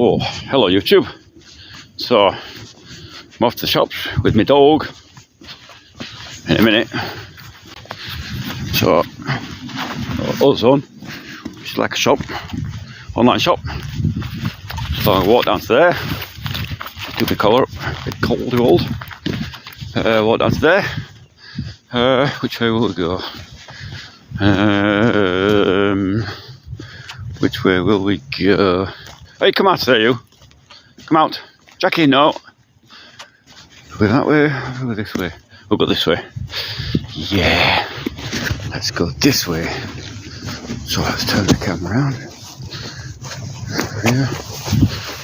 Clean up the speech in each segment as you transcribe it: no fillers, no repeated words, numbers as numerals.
Oh, hello YouTube. So, I'm off to the shops with my dog in a minute. So, Ozone, which is like a shop, online shop. So I walk down to there, keep the collar up, a bit cold, old. Walk down to there. Which way will we go? Which way will we go? Hey, come out there, you. Come out. Jackie, no. We're that way, we'll go this way. We'll go this way. Yeah. Let's go this way. So let's turn the camera around. Rear.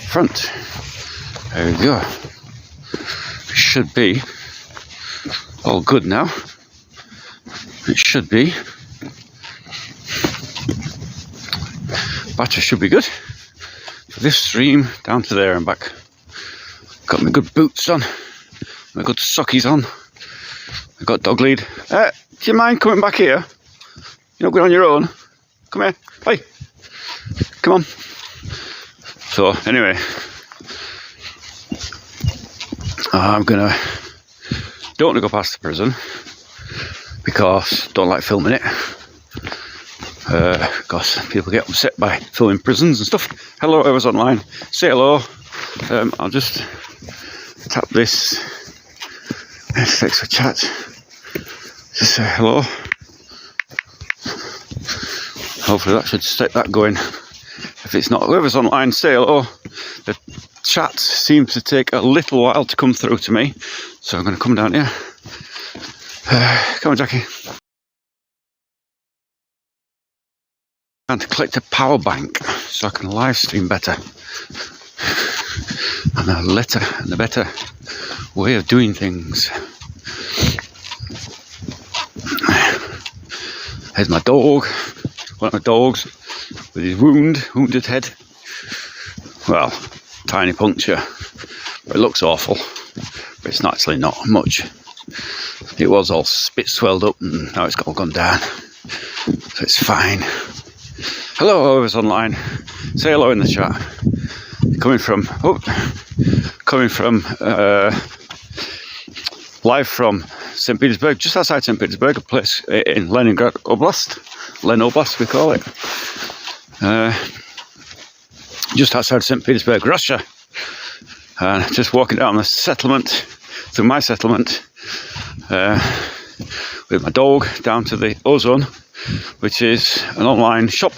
Front. There we go. It should be all good now. It should be. Battery should be good. For this stream down to there and back. Got my good boots on. My good sockies on. I got dog lead. Do you mind coming back here? You're not going on your own. Come here. Hey. Come on. So anyway, don't want to go past the prison because don't like filming it. Because people get upset by filming prisons and stuff. Hello, whoever's online. Say hello. I'll just tap this. Text for chat. Just say hello. Hopefully that should set that going. If it's not, whoever's online, say hello. The chat seems to take a little while to come through to me, so I'm going to come down here. Come on, Jackie. And to collect a power bank so I can live stream better. And a better way of doing things. There's my dog, one of my dogs with his wounded head. Well, tiny puncture, but it looks awful. But it's actually not much. It was all bit swelled up and now it's all gone down. So it's fine. Hello, whoever's online. Say hello in the chat. Live from St. Petersburg, just outside St. Petersburg, a place in Leningrad Oblast. Len Oblast, we call it. Just outside St. Petersburg, Russia. And just walking down the settlement, through my settlement, with my dog down to the Ozone, which is an online shop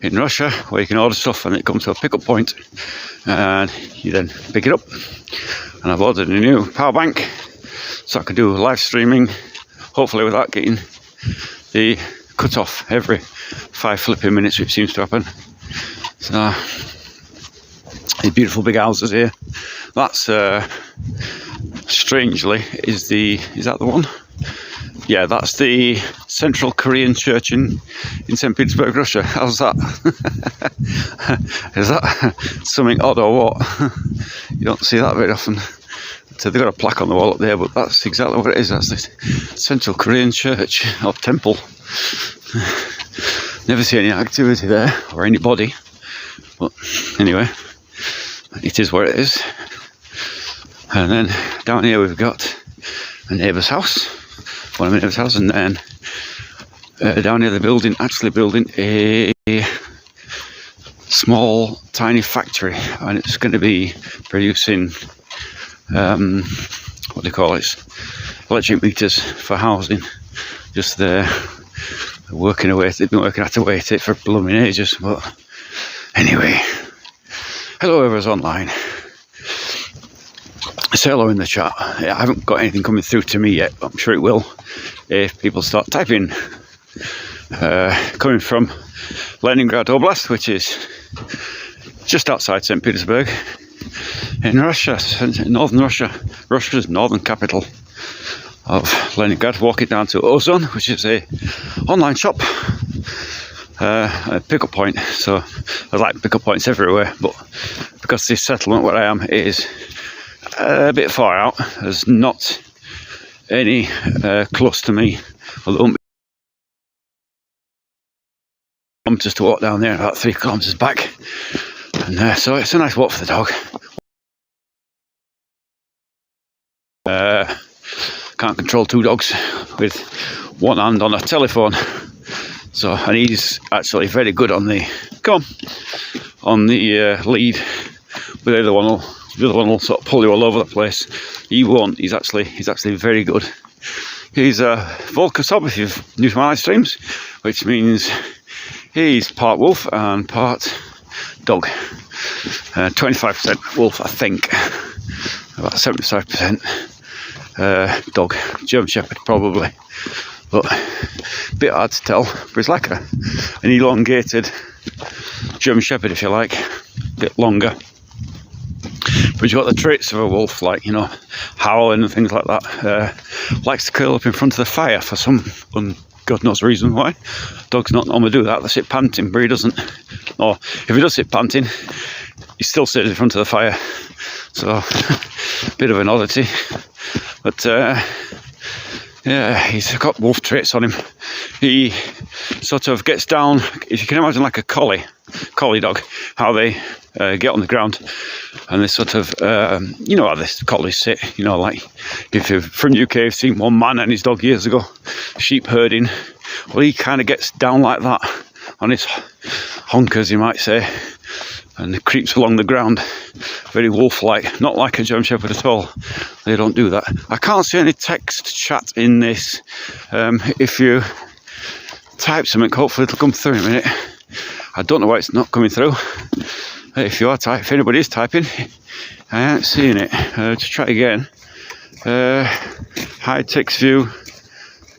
in Russia where you can order stuff and it comes to a pickup point and you then pick it up. And I've ordered a new power bank so I can do live streaming, hopefully without getting the cut off every 5 flipping minutes, which seems to happen. So these beautiful big houses here. That's strangely is that the one? Yeah, that's the Central Korean Church in St. Petersburg, Russia. How's that? Is that something odd or what? You don't see that very often. So they've got a plaque on the wall up there, but that's exactly what it is. That's the Central Korean Church or temple. Never see any activity there or anybody. But anyway, it is what it is. And then down here we've got a neighbour's house. One of my neighbour's house, and then down near the building, actually building a small, tiny factory, and it's going to be producing what they call it, electric meters for housing. Just there, working away. They've been working at it for blooming ages, but anyway. Hello, whoever's online. Say hello in the chat. I haven't got anything coming through to me yet, but I'm sure it will if people start typing. Coming from Leningrad Oblast, which is just outside St. Petersburg in Russia, northern Russia, Russia's northern capital of Leningrad. Walking down to Ozone, which is a online shop, a pickup point. So there's like pickup points everywhere, but because this settlement where I am is a bit far out, there's not any close to me. Although kilometres to walk down there, about 3 kilometres back. And so it's a nice walk for the dog. Can't control two dogs with one hand on a telephone. So, and he's actually very good on the lead, but the other one will sort of pull you all over the place. He won't. He's actually very good. He's a Volkosob, if you've new to my live streams, which means he's part wolf and part dog. 25% wolf, I think. About 75% dog. German Shepherd, probably. But a bit hard to tell. But it's like an elongated German Shepherd, if you like. A bit longer. But you've got the traits of a wolf, like, you know, howling and things like that. Likes to curl up in front of the fire for some God knows reason why. Dogs not normally do that. They sit panting, but he doesn't. Or if he does sit panting, he still sits in front of the fire. So, bit of an oddity. But, yeah, he's got wolf traits on him. He sort of gets down, if you can imagine like a collie dog, how they get on the ground, and they sort of, you know how this collies sit, you know, like if you're from the UK, you've seen one man and his dog years ago, sheep herding. Well, he kind of gets down like that on his honkers, you might say, and creeps along the ground, very wolf-like, not like a German Shepherd at all. They don't do that. I can't see any text chat in this. If you type something, hopefully it'll come through in a minute. I don't know why it's not coming through. If anybody is typing, I ain't seeing it. Just try again. Hide text view.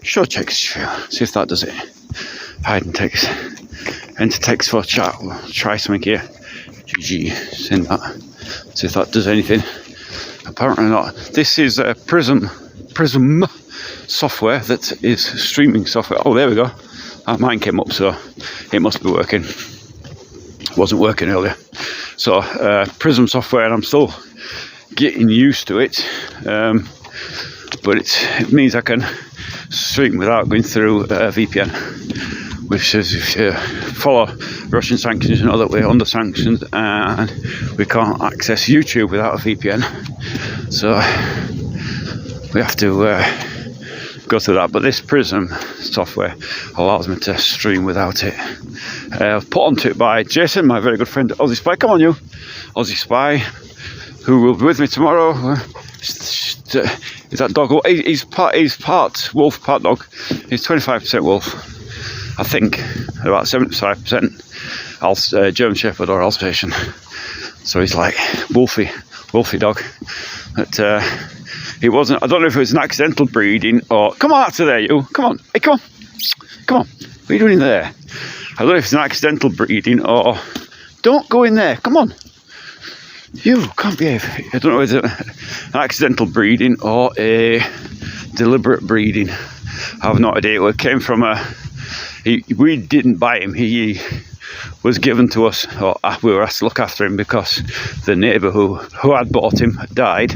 Show text view. See if that does it. Hide and text. Enter text for chat. We'll try something here. GG. Send that. See if that does anything. Apparently not. This is a Prism software that is streaming software. Oh, there we go. Mine came up, so it must be working. It wasn't working earlier. So Prism software, and I'm still getting used to it. But it means I can stream without going through VPN, which is, if you follow Russian sanctions, you know that we're under sanctions and we can't access YouTube without a VPN. So we have to go through that. But this Prism software allows me to stream without it. Put onto it by Jason, my very good friend Aussie Spy. Come on, you Aussie Spy, who will be with me tomorrow. Is that dog? He's part wolf, part dog. He's 25% wolf, I think. About 75% German Shepherd or Alsatian. So he's like wolfy dog. But it wasn't. I don't know if it was an accidental breeding or. Come on out of there, you. Come on. Hey, come on. What are you doing in there? I don't know if it's an accidental breeding or. Don't go in there. Come on. You can't behave. I don't know if it's an accidental breeding or a deliberate breeding. I have no idea. It came from we didn't buy him. He was given to us, or we were asked to look after him because the neighbour who had bought him died,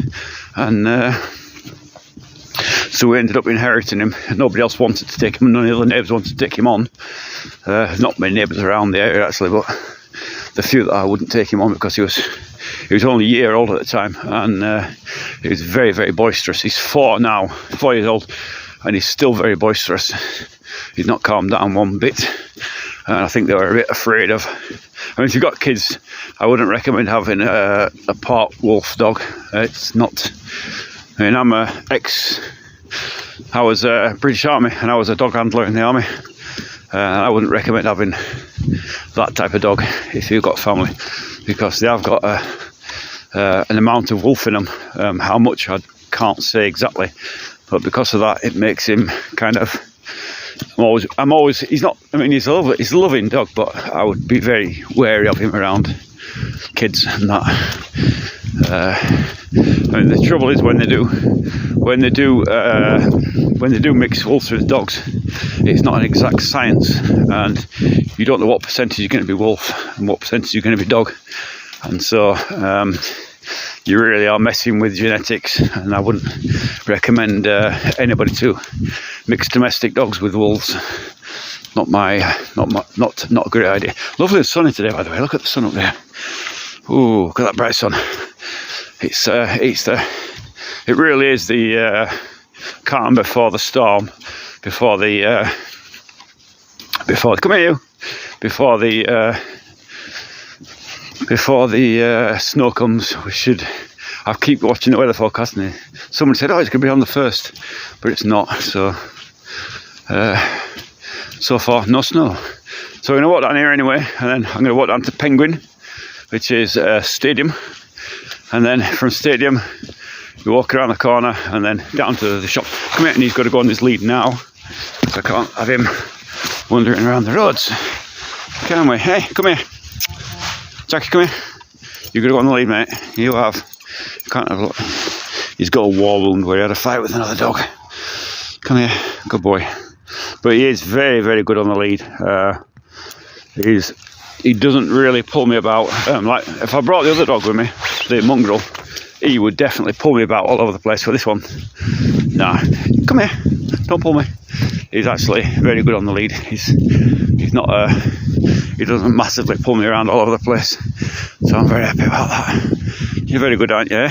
and so we ended up inheriting him. Nobody else wanted to take him. None of the other neighbours wanted to take him on. Not many neighbours around the area actually, but the few that I wouldn't take him on because he was only a year old at the time, and he was very, very boisterous. He's 4 years old, and he's still very boisterous. He's not calmed down one bit, and I think they were a bit afraid of. I mean, if you've got kids, I wouldn't recommend having a part wolf dog. It's not. I mean, I was British Army, and I was a dog handler in the army. I wouldn't recommend having that type of dog if you've got family, because they have got an amount of wolf in them. How much I can't say exactly, but because of that, it makes him kind of. I'm always. He's not. I mean, he's a loving dog, but I would be very wary of him around kids and that. I mean, the trouble is when they do mix wolves with dogs, it's not an exact science, and you don't know what percentage you're going to be wolf and what percentage you're going to be dog, and so you really are messing with genetics. And I wouldn't recommend anybody to mix domestic dogs with wolves. Not a great idea. Lovely and sunny today, by the way. Look at the sun up there. Ooh, look at that bright sun. It really is the calm before the storm, before the snow comes. I keep watching the weather forecast, and someone said, "Oh, it's going to be on the 1st," but it's not. So far, no snow. So we're going to walk down here anyway, and then I'm going to walk down to Penguin, which is Stadium, and then from Stadium we walk around the corner and then down to the shop. Come here, and he's got to go on this lead now, so I can't have him wandering around the roads, can we? Hey, come here, Jackie, come here. You've got to go on the lead, mate. You have. You can't have a look. He's got a war wound where he had a fight with another dog. Come here, good boy. But he is very, very good on the lead. He doesn't really pull me about. Like if I brought the other dog with me, the mongrel, he would definitely pull me about all over the place. For this one, nah, come here, don't pull me. He's actually very good on the lead. He's not he doesn't massively pull me around all over the place, so I'm very happy about that. You're very good, aren't you?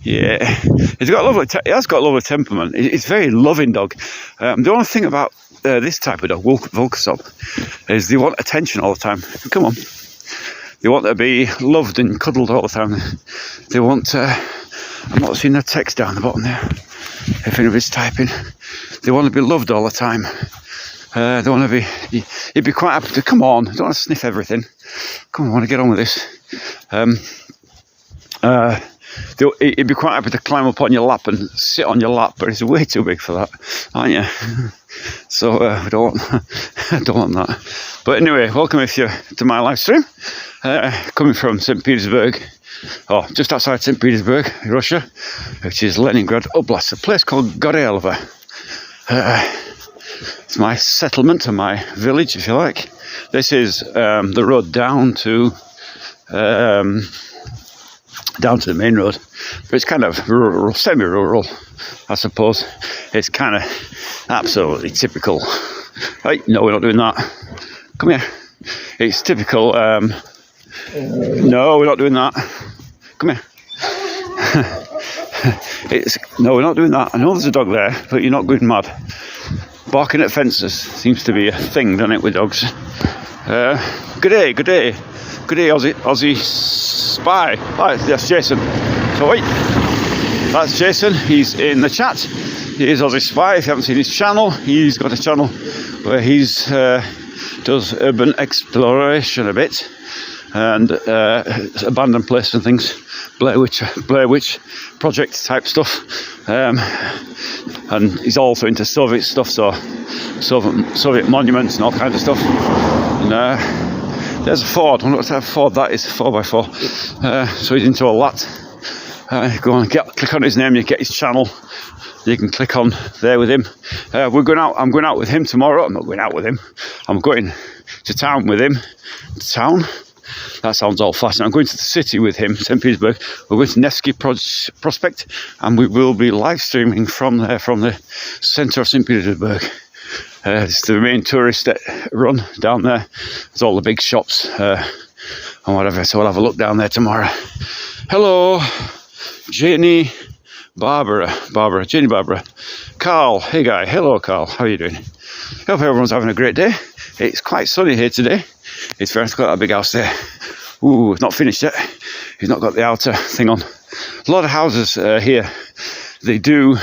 Yeah, he has got a lovely temperament. He's a very loving dog. The only thing about this type of dog, Volkosov, is they want attention all the time. Come on. They want to be loved and cuddled all the time. They want, I'm not seeing the text down the bottom there, if anybody's typing. They want to be loved all the time. They want to be, he'd be quite happy to, come on, don't want to sniff everything. Come on, I want to get on with this. He'd be quite happy to climb up on your lap and sit on your lap, but he's way too big for that, aren't you? So I don't want that. But anyway, welcome with you to my live stream, coming from St. Petersburg, or just outside St. Petersburg, Russia, which is Leningrad Oblast, a place called Gorelva. It's my settlement, or my village, if you like. This is the road down to the main road, but it's kind of rural, semi-rural, I suppose. It's kind of absolutely typical. Right, no, we're not doing that. Come here. It's typical. No, we're not doing that. Come here. No, we're not doing that. I know there's a dog there, but you're not going mad. Barking at fences seems to be a thing, doesn't it, with dogs? Good day, Aussie Spy. Hi, that's Jason. So wait, that's Jason. He's in the chat. He is Aussie Spy. If you haven't seen his channel, he's got a channel where he's does urban exploration a bit, and abandoned places and things, Blair Witch Project type stuff, and he's also into Soviet stuff, so Soviet monuments and all kinds of stuff. And there's a Ford. I wonder what type of Ford that is. 4x4. So he's into all that. Go on, click on his name. You get his channel. You can click on there with him. We're going out. I'm going out with him tomorrow. I'm not going out with him. I'm going to town with him. Town? That sounds old-fashioned. I'm going to the city with him, St. Petersburg. We're going to Nevsky Prospect, and we will be live streaming from there, from the centre of St. Petersburg. It's the main tourist run down there. There's all the big shops and whatever. So we'll have a look down there tomorrow. Hello, Jenny, Barbara, Jenny, Barbara, Carl. Hey guy, hello Carl. How are you doing? Hope everyone's having a great day. It's quite sunny here today. It's very got that big house there. Ooh, it's not finished yet. He's not got the outer thing on. A lot of houses here, they do.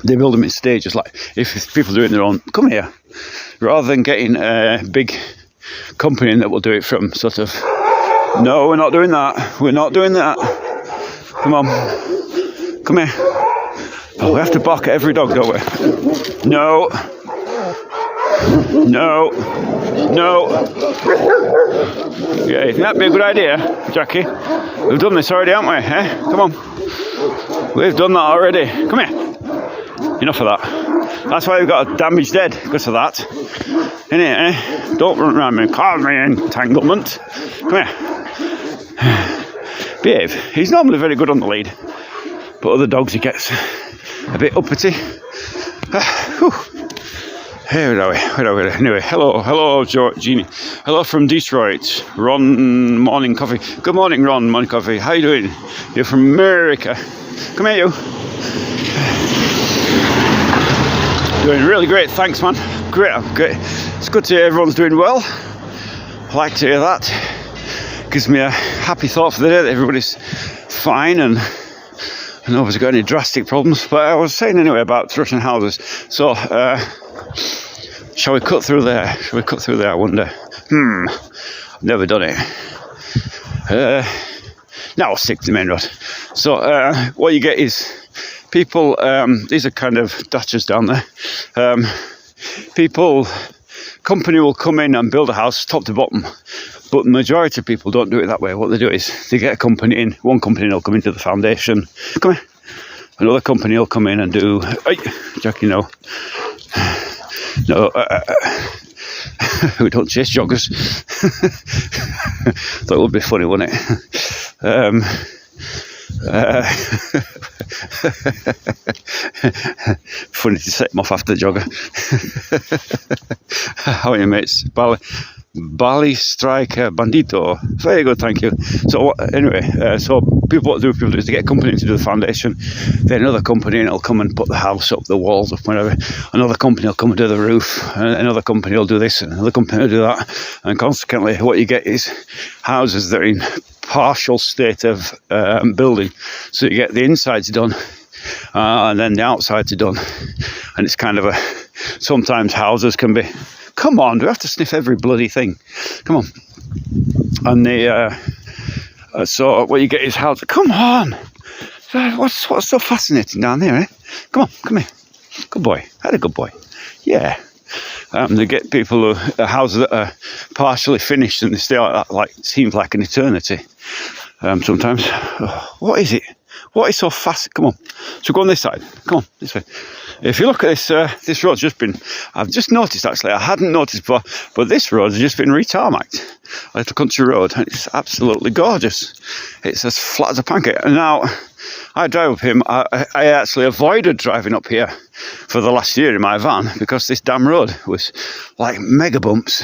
They build them in stages, like if people do it in their own, come here, rather than getting a big company that will do it from sort of, no, we're not doing that, come on, come here. Oh, we have to bark at every dog, don't we? No, yeah, you think that'd be a good idea, Jackie? We've done this already, haven't we? Come on, we've done that already, come here. Enough of that. That's why we've got a damaged head, because of that. Innit, Don't run around me and cause me entanglement. Come here. Behave. He's normally very good on the lead, but other dogs he gets a bit uppity. Where are we? Anyway, hello, Jeannie. Hello from Detroit. Ron, morning coffee. Good morning, Ron, morning coffee. How you doing? You're from America. Come here, you. Doing really great, thanks, man. Great. It's good to hear everyone's doing well. I like to hear that. Gives me a happy thought for the day that everybody's fine and nobody's got any drastic problems. But I was saying anyway about Russian houses. So, shall we cut through there? I wonder. I've never done it. Now I'll stick to the main road. So, what you get is people, these are kind of Dutchers down there. Company will come in and build a house top to bottom. But the majority of people don't do it that way. What they do is they get a company in. One company will come into the foundation. Come here. Another company will come in and do. Jackie, no. No. We don't chase joggers. That would be funny, wouldn't it? Funny to set him off after the jogger. How are you, mates? Bali Striker Bandito. Very good, thank you. So anyway, so what do is to get a company to do the foundation. Then another company will come and put the house up, the walls up, whatever. Another company will come and do the roof. Another company will do this. Another company will do that. And consequently, what you get is houses that are in partial state of building. So you get the insides done, and then the outsides are done. And it's kind of sometimes houses can be. Come on, do we have to sniff every bloody thing? Come on. And so what you get is houses. Come on. What's so fascinating down there, eh? Come here. Good boy. Had a good boy. Yeah. They get people houses that are partially finished and they stay like that, like it seems like an eternity. Sometimes. Oh, what is it? What is so fast? Come on. So go on this side. Come on, this way. If you look at this, this road's just been, I've just noticed actually, I hadn't noticed before, but this road's just been retarmacked. A little country road, and it's absolutely gorgeous. It's as flat as a pancake. And now, I drive up here, I actually avoided driving up here for the last year in my van because this damn road was like mega bumps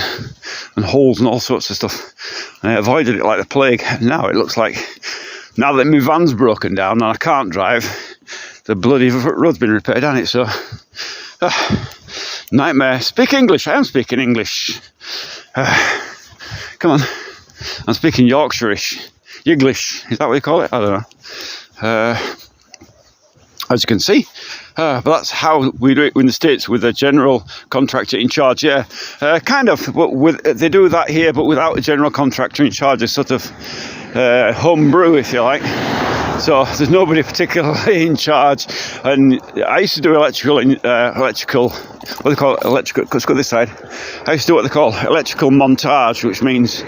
and holes and all sorts of stuff. And I avoided it like the plague. Now it looks like, now that my van's broken down and I can't drive, the bloody road's been repaired, hasn't it? So, nightmare. Speak English. I am speaking English. Come on. I'm speaking Yorkshire-ish. Yiglish. Is that what you call it? I don't know. As you can see. But that's how we do it in the States with a general contractor in charge. Yeah, kind of. But they do that here, but without a general contractor in charge. It's sort of homebrew, if you like. So there's nobody particularly in charge. And I used to do electrical. What they call electrical. Let's go this side. I used to do what they call electrical montage, which means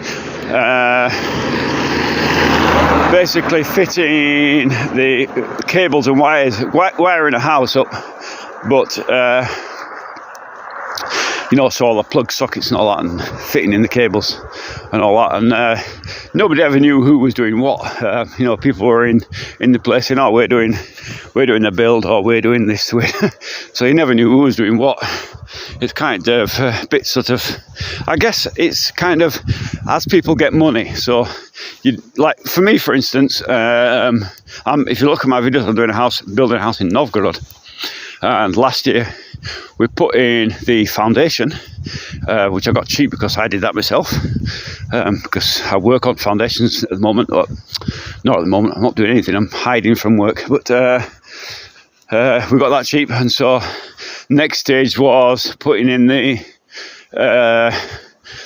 basically fitting the cables and wires, wiring a house up, but so all the plug sockets and all that, and fitting in the cables and all that, and nobody ever knew who was doing what. People were in the place saying, "Oh, we're doing the build," or "We're doing this." So you never knew who was doing what. It's kind of a bit sort of, I guess it's kind of as people get money. So you like for me, for instance, if you look at my videos, I'm building a house in Novgorod, and last year we put in the foundation, which I got cheap because I did that myself, because I work on foundations at the moment. Not at the moment, I'm not doing anything, I'm hiding from work, but we got that cheap. And so next stage was putting in the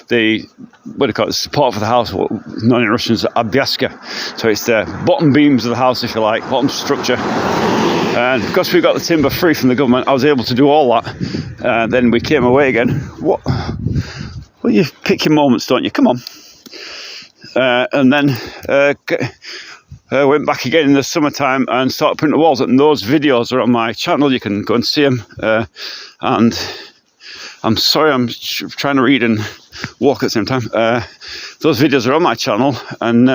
what do you call it, support for the house, what known in Russian as abyaska. So it's the bottom beams of the house, if you like, bottom structure. And because we got the timber free from the government, I was able to do all that. Then we came away again. Well, you pick your moments, don't you? Come on. And then went back again in the summertime and started putting the walls up. And those videos are on my channel. You can go and see them. And I'm sorry, I'm trying to read and walk at the same time. Those videos are on my channel. And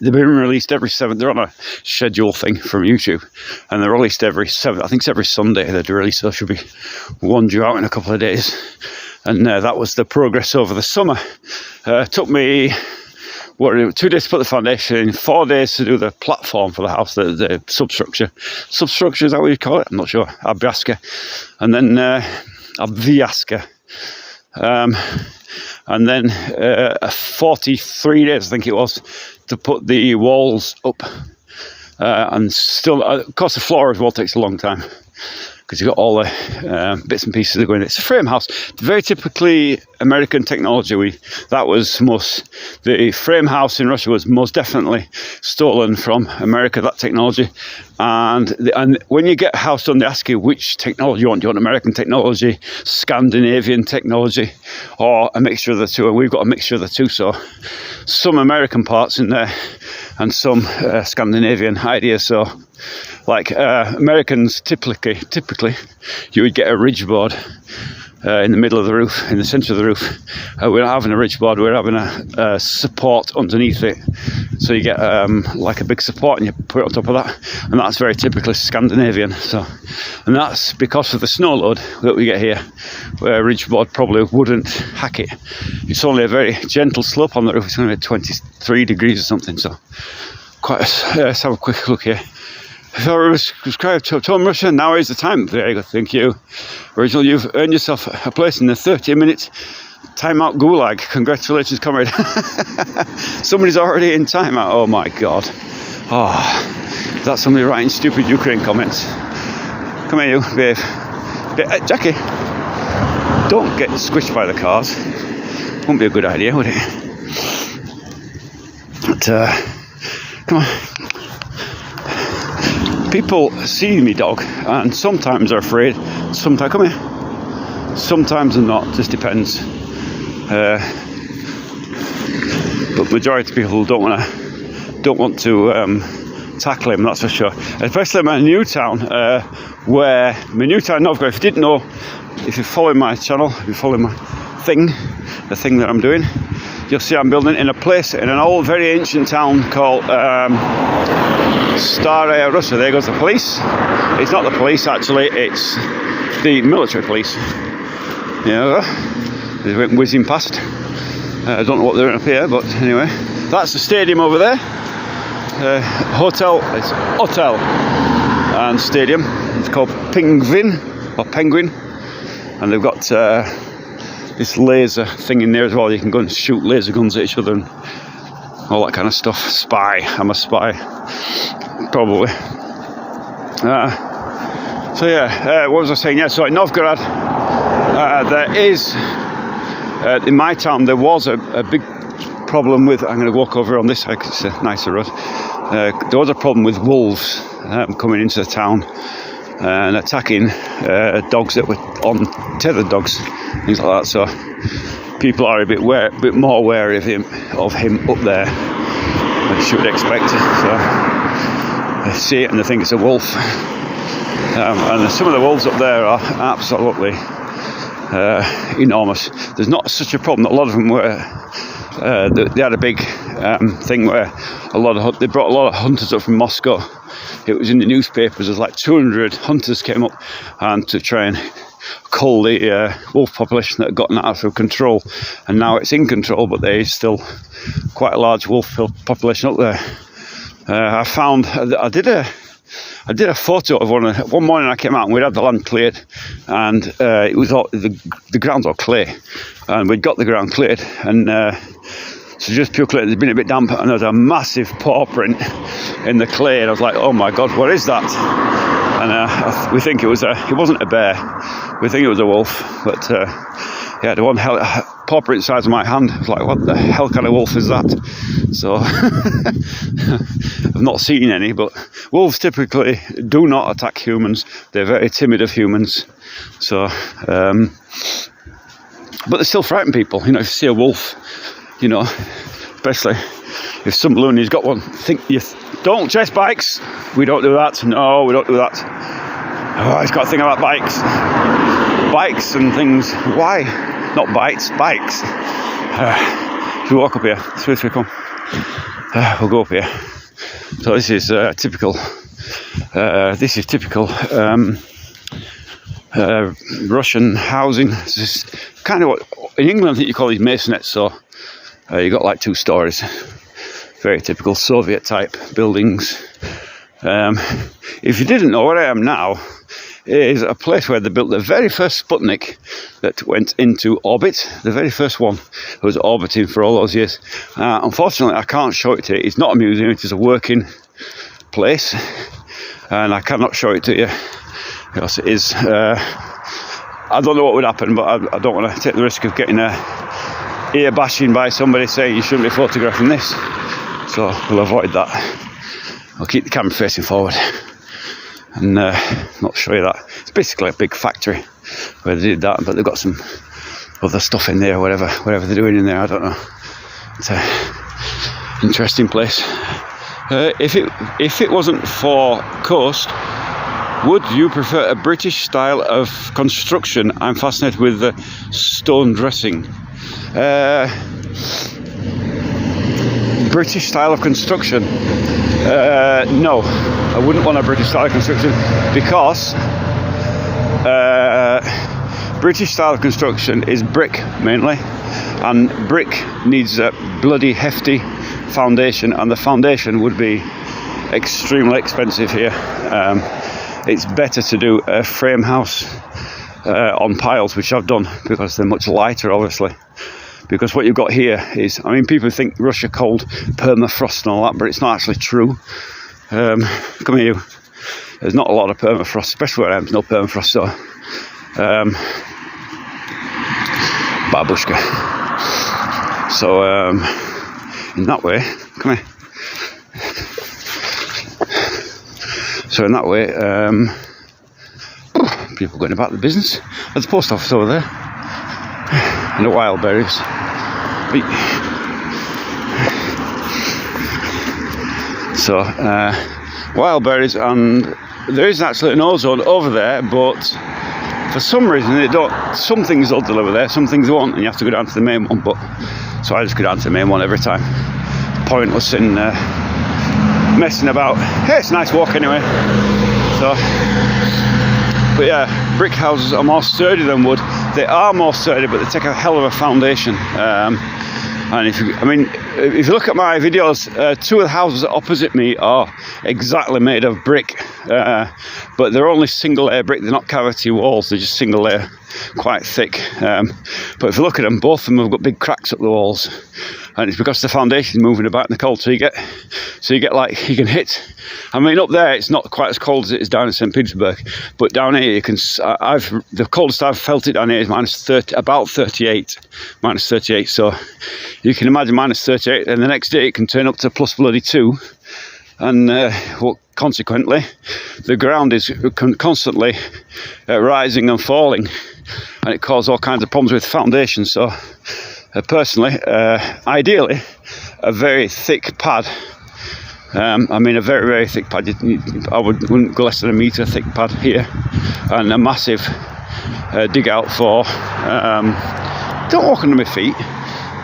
They've been released every 7th. They're on a schedule thing from YouTube, and they're released every 7th. I think it's every Sunday they're released. So there should be one due out in a couple of days. And that was the progress over the summer. Took me 2 days to put the foundation in, 4 days to do the platform for the house, the substructure. Substructure, is that what you call it? I'm not sure. Abiaska. And then Abiaska. And then 43 days, I think it was, to put the walls up. And still, of course, the floor as well takes a long time, because you've got all the bits and pieces that go in. It's a frame house, very typically American technology. The frame house in Russia was most definitely stolen from America, that technology. And when you get a house done, they ask you which technology you want. Do you want American technology, Scandinavian technology, or a mixture of the two? And we've got a mixture of the two, so some American parts in there and some Scandinavian ideas. So like Americans, typically you would get a ridge board in the middle of the roof, in the centre of the roof. We're not having a ridge board, we're having a support underneath it. So you get like a big support and you put it on top of that, and that's very typically Scandinavian. So, and that's because of the snow load that we get here, where a ridge board probably wouldn't hack it. It's only a very gentle slope on the roof. It's only 23 degrees or something. So let's have a quick look here. So I was subscribed to Tom Russia. Now is the time. Very good, thank you. Original, you've earned yourself a place in the 30-minute timeout gulag. Congratulations, comrade. Somebody's already in timeout. Oh my god. Oh, that's somebody writing stupid Ukraine comments. Come here, you, babe. Jackie, don't get squished by the cars. Wouldn't be a good idea, would it? But, come on. People see me dog, and sometimes are afraid. Sometimes, come here. Sometimes they're not. Just depends. But majority of people don't want to tackle him. That's for sure. Especially my new town, Novgorod. If you didn't know, if you're following my channel, if you're following my the thing that I'm doing, you'll see I'm building in an old, very ancient town called Staraya Russa. There goes the police. It's not the police actually, it's the military police. Yeah, they went whizzing past. I don't know what they're doing up here, but anyway, that's the stadium over there. Hotel, it's hotel and stadium. It's called Penguin, and they've got this laser thing in there as well. You can go and shoot laser guns at each other and all that kind of stuff. Spy, I'm a spy, probably. So yeah, what was I saying? Yeah, so in Novgorod, there is, in my town, there was a big problem with, I'm going to walk over on this side because it's a nicer road. There was a problem with wolves coming into the town and attacking dogs that were on tethered dogs, things like that. So people are a bit more wary of him up there, as you would expect. So they see it and they think it's a wolf. And some of the wolves up there are absolutely enormous. There's not such a problem. A lot of them were. They had a big thing where they brought a lot of hunters up from Moscow. It was in the newspapers. There's like 200 hunters came up and to try and cull the wolf population that had gotten out of control, and now it's in control, but there is still quite a large wolf population up there. I did a photo of one morning. I came out and we'd had the land cleared, and it was all the ground's all clay, and we'd got the ground cleared, and so just pure clay. There's been a bit damp, and there was a massive paw print in the clay, and I was like, oh my god, what is that? And we think it wasn't a bear, we think it was a wolf, but yeah, the one paw print size of my hand. I was like, what the hell kind of wolf is that? So I've not seen any, but wolves typically do not attack humans. They're very timid of humans. So but they still frighten people. You know, if you see a wolf, you know, especially if some loony's got one, don't chase bikes. We don't do that. No, we don't do that. Oh, he's got a thing about bikes and things. Why? Not bites, bikes. If we walk up here, swiftly come. We'll go up here. So this is typical. This is typical Russian housing. This is kind of what in England I think you call these maisonettes. So you got like 2 stories. Very typical Soviet type buildings. If you didn't know, where I am now is a place where they built the very first Sputnik that went into orbit. The very first one was orbiting for all those years. Unfortunately, I can't show it to you. It's not a museum, it is a working place. And I cannot show it to you because it is... I don't know what would happen, but I don't want to take the risk of getting ear bashing by somebody saying you shouldn't be photographing this. So we'll avoid that. I'll keep the camera facing forward and not show you that. It's basically a big factory where they did that, but they've got some other stuff in there, whatever they're doing in there, I don't know. It's an interesting place. If it wasn't for coast, would you prefer a British style of construction? I'm fascinated with the stone dressing. British style of construction? No, I wouldn't want a British style of construction because British style of construction is brick mainly, and brick needs a bloody hefty foundation, and the foundation would be extremely expensive here. It's better to do a frame house on piles, which I've done because they're much lighter, obviously. Because what you've got here is, I mean, people think Russia cold, permafrost and all that, but it's not actually true. Come here, you. There's not a lot of permafrost, especially where I am. There's no permafrost, so babushka. So in that way, come here. So in that way, people going about the business. There's a post office over there, and the wild berries. So wild berries, and there is actually an ozone over there, but for some reason they don't. Some things they'll deliver there, some things they won't, and you have to go down to the main one. But so I just go down to the main one every time. Pointless in messing about. Hey, it's a nice walk anyway. So, but yeah, brick houses are more sturdy than wood. They are more sturdy, but they take a hell of a foundation. And if you look at my videos, 2 of the houses opposite me are exactly made of brick, but they're only single layer brick. They're not cavity walls, they're just single layer, quite thick. But if you look at them, both of them have got big cracks up the walls, and it's because the foundation is moving about in the cold. So you get like, you can hit. I mean, up there it's not quite as cold as it is down in St. Petersburg, but down here you can. The coldest I've felt it down here is about 38, minus 38. So you can imagine minus 38, and the next day it can turn up to plus bloody 2, and consequently, the ground is constantly rising and falling, and it causes all kinds of problems with foundations. So, personally, ideally, a very thick pad. I mean, a very, very thick pad. I wouldn't go less than a metre thick pad here, and a massive dig out for. Don't walk under my feet.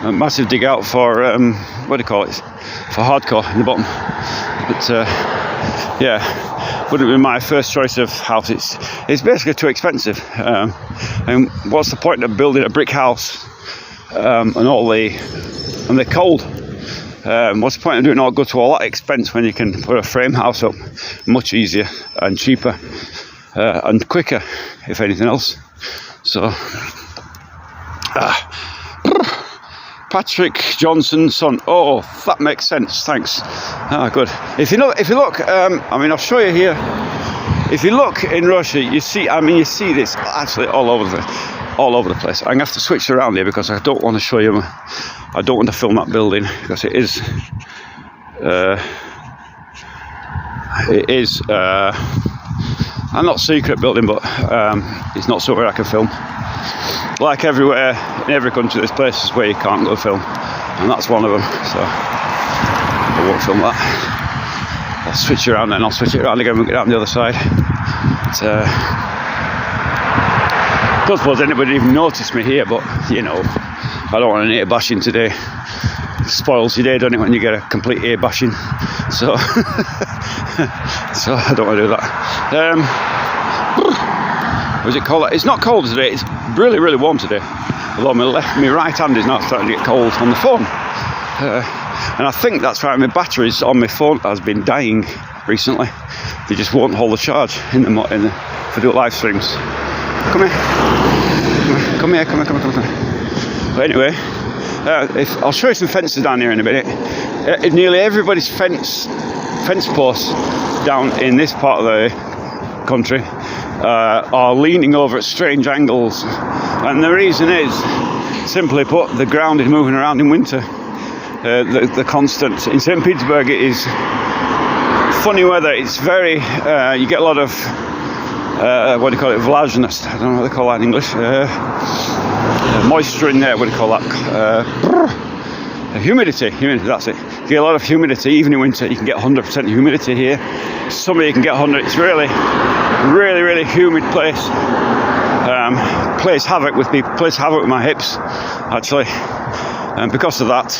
A massive dig out for what do you call it? For hardcore in the bottom. But yeah, wouldn't be my first choice of house. It's basically too expensive. And what's the point of building a brick house and they're cold? What's the point of go to all that expense when you can put a frame house up much easier and cheaper and quicker, if anything else. So. Patrick Johnson's son. Oh, that makes sense. Thanks. Good. If you look, I mean, I'll show you here. If you look in Russia, you see this actually all over the place. I'm gonna have to switch around here because I don't want to show you. I don't want to film that building because it is. I'm not secret building, but it's not somewhere I can film. Like everywhere, in every country, there's places where you can't go film, and that's one of them. So I won't film that. I'll switch around then. I'll switch it around again when we get down the other side. I don't suppose anybody even noticed me here, but you know, I don't want any bashing today. spoils your day, doesn't it, when you get a complete ear bashing? So, so I don't want to do that. What was it called? It's not cold today. It's really, really warm today. Although my right hand is now starting to get cold on the phone. And I think that's right. My batteries on my phone has been dying recently. They just won't hold the charge in the for the live streams. Come here. But anyway, I'll show you some fences down here in a minute. Nearly everybody's fence posts down in this part of the country are leaning over at strange angles, and the reason is, simply put, the ground is moving around in winter. The constant in St. Petersburg, it is funny weather. It's very you get a lot of what do you call it, vlažnost, I don't know what they call that in English, moisture in there, what do you call that, humidity, that's it. You get a lot of humidity, even in winter. You can get 100% humidity here. Summer you can get 100. It's really humid place. Plays havoc with me, plays havoc with my hips, actually. And because of that,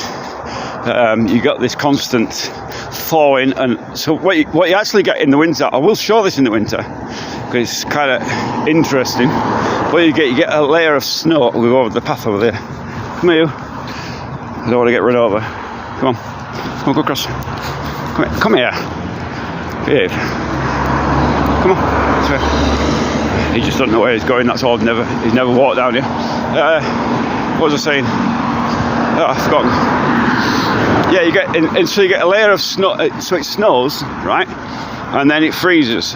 you got this constant thawing. And so what you actually get in the winter, I will show this in the winter, because it's kind of interesting. What you get a layer of snow. We'll go over the path over there. Come here, you. I don't want to get run over. Come on, go across. Come here. Behave. Come on. This way. He just doesn't know where he's going. That's all. He's never walked down here. What was I saying? Oh, I've forgotten. Yeah, you get and so you get a layer of snow. So it snows, right, and then it freezes,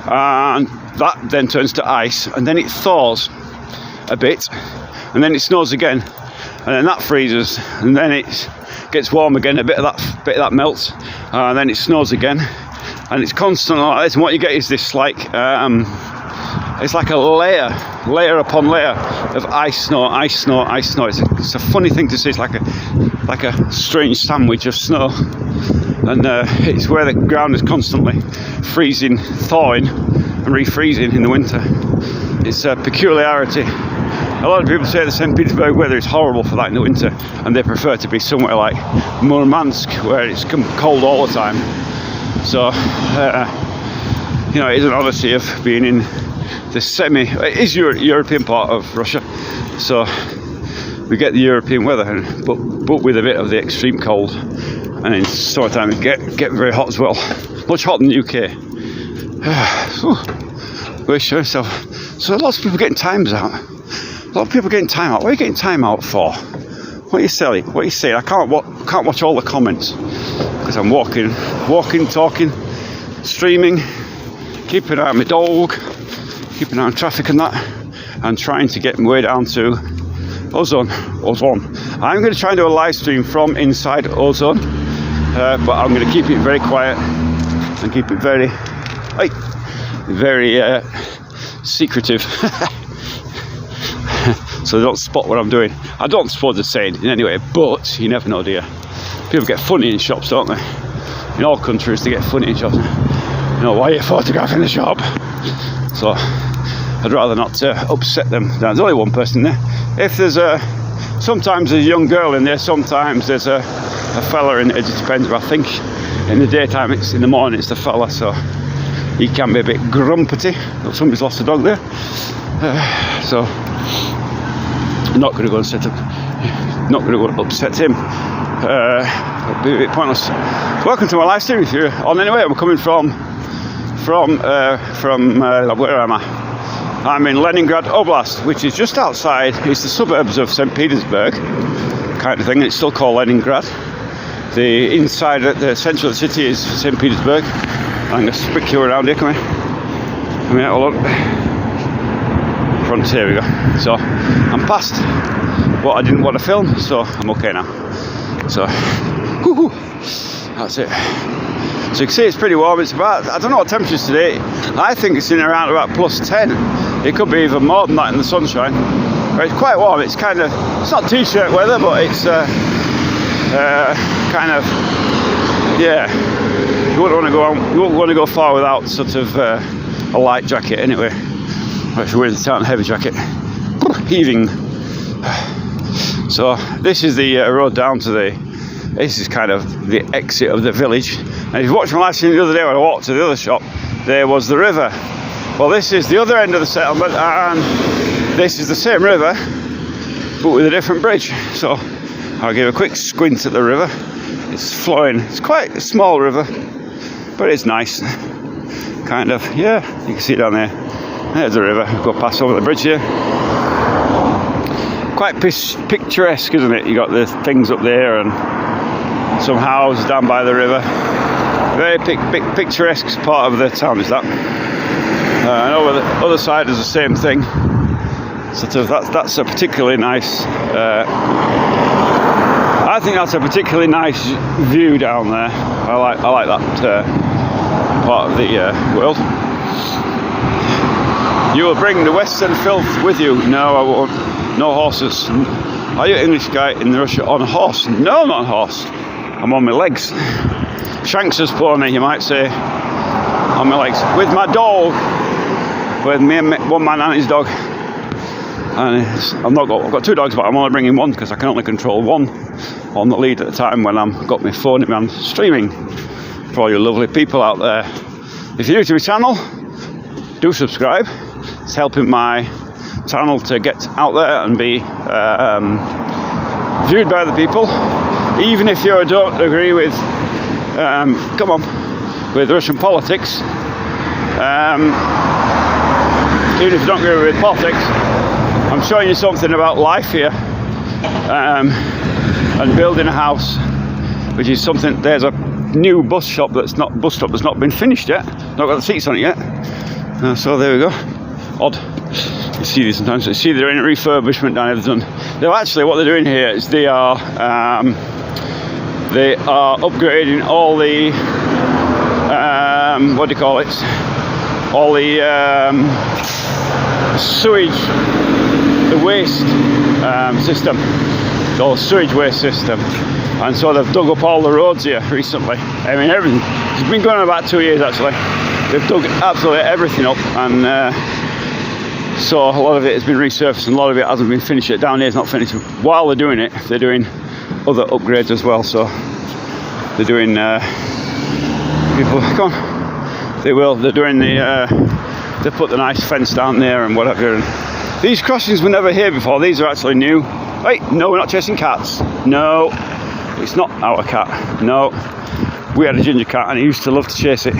and that then turns to ice, and then it thaws a bit, and then it snows again, and then that freezes, and then it gets warm again. A bit of that melts, and then it snows again, and it's constantly like this. And what you get is this like it's like a layer upon layer of ice snow. It's a funny thing to see. It's like a strange sandwich of snow, and it's where the ground is constantly freezing, thawing, and refreezing in the winter. It's a peculiarity. A lot of people say the St. Petersburg weather is horrible for that in the winter, and they prefer to be somewhere like Murmansk, where it's cold all the time. So, it is an odyssey of being in the it is European part of Russia, so we get the European weather, but with a bit of the extreme cold, and in summertime it get very hot as well, much hotter than the UK. So lots of people getting times out. A lot of people getting time out. What are you getting time out for? What are you saying? I can't watch all the comments because I'm walking, talking, streaming, keeping an eye on my dog, keeping an eye on traffic and that, and trying to get my way down to Ozon. I'm going to try and do a live stream from inside Ozon, but I'm going to keep it very quiet and keep it very secretive. So they don't spot what I'm doing. I don't suppose they're saying in any way, but you never know, do you? People get funny in shops, don't they? In all countries they get funny in shops. Why are you photographing the shop? So I'd rather not upset them. There's only one person there. If there's sometimes there's a young girl in there, sometimes there's a fella in it. It just depends. But I think in the daytime, in the morning, it's the fella, so he can be a bit grumpety. Somebody's lost a dog there. So I'm not going to go and upset him. It'll be a bit pointless. Welcome to my live stream. If you're on anyway, I'm coming from where am I? I'm in Leningrad Oblast, which is just outside. It's the suburbs of St. Petersburg, kind of thing. It's still called Leningrad. The inside, the centre of the city is St. Petersburg. I'm going to spick you around here. Come here, hold on. Here we go. So I'm past what I didn't want to film, so I'm okay now. So that's it. So you can see it's pretty warm. It's about, I don't know what temperature is today. I think it's in around about +10. It could be even more than that in the sunshine. But it's quite warm. It's kind of, it's not t-shirt weather, but it's kind of, yeah. You wouldn't want to go far without sort of a light jacket anyway. Or if you're wearing a heavy jacket, heaving. So this is the road down to the This is kind of the exit of the village. And if you watched my live stream the other day when I walked to the other shop, there was the river. Well, this is the other end of the settlement, and this is the same river, but with a different bridge. So I'll give a quick squint at the river. It's flowing. It's quite a small river, but it's nice. Kind of, yeah, you can see it down there. There's the river. Go past over the bridge here. Quite picturesque, isn't it? You got the things up there and some houses down by the river. Very picturesque part of the town is that. And over the other side is the same thing. Sort of that's a particularly nice. I think that's a particularly nice view down there. I like that part of the world. You will bring the Western filth with you. No, I won't. No horses. Are you an English guy in Russia on a horse? No, I'm not on a horse. I'm on my legs. Shanks's pony, you might say. On my legs. With my dog. With me and one man and his dog. And I've got two dogs, but I'm only bringing one because I can only control one on the lead at the time when I've got my phone in my hand streaming. For all you lovely people out there. If you're new to my channel, do subscribe. It's helping my channel to get out there and be viewed by other people. Even if you don't agree with with Russian politics, even if you don't agree with politics, I'm showing you something about life here, and building a house, which is something. There's a new bus stop that's not been finished yet. Not got the seats on it yet. So there we go. Odd. You see these sometimes. You see they're in a refurbishment down there. They're actually, what they're doing here is they are upgrading all the what do you call it? All the sewage, the waste system, the sewage waste system. And so they've dug up all the roads here recently. I mean, everything. It's been going on about 2 years actually. They've dug absolutely everything up, and so a lot of it has been resurfaced and a lot of it hasn't been finished yet. Down here is not finished. While they're doing it, they're doing other upgrades as well. So they're doing people come on. They're doing they put the nice fence down there and whatever. And these crossings were never here before. These are actually new. Hey, no, we're not chasing cats. No, it's not our cat. No, we had a ginger cat and he used to love to chase it,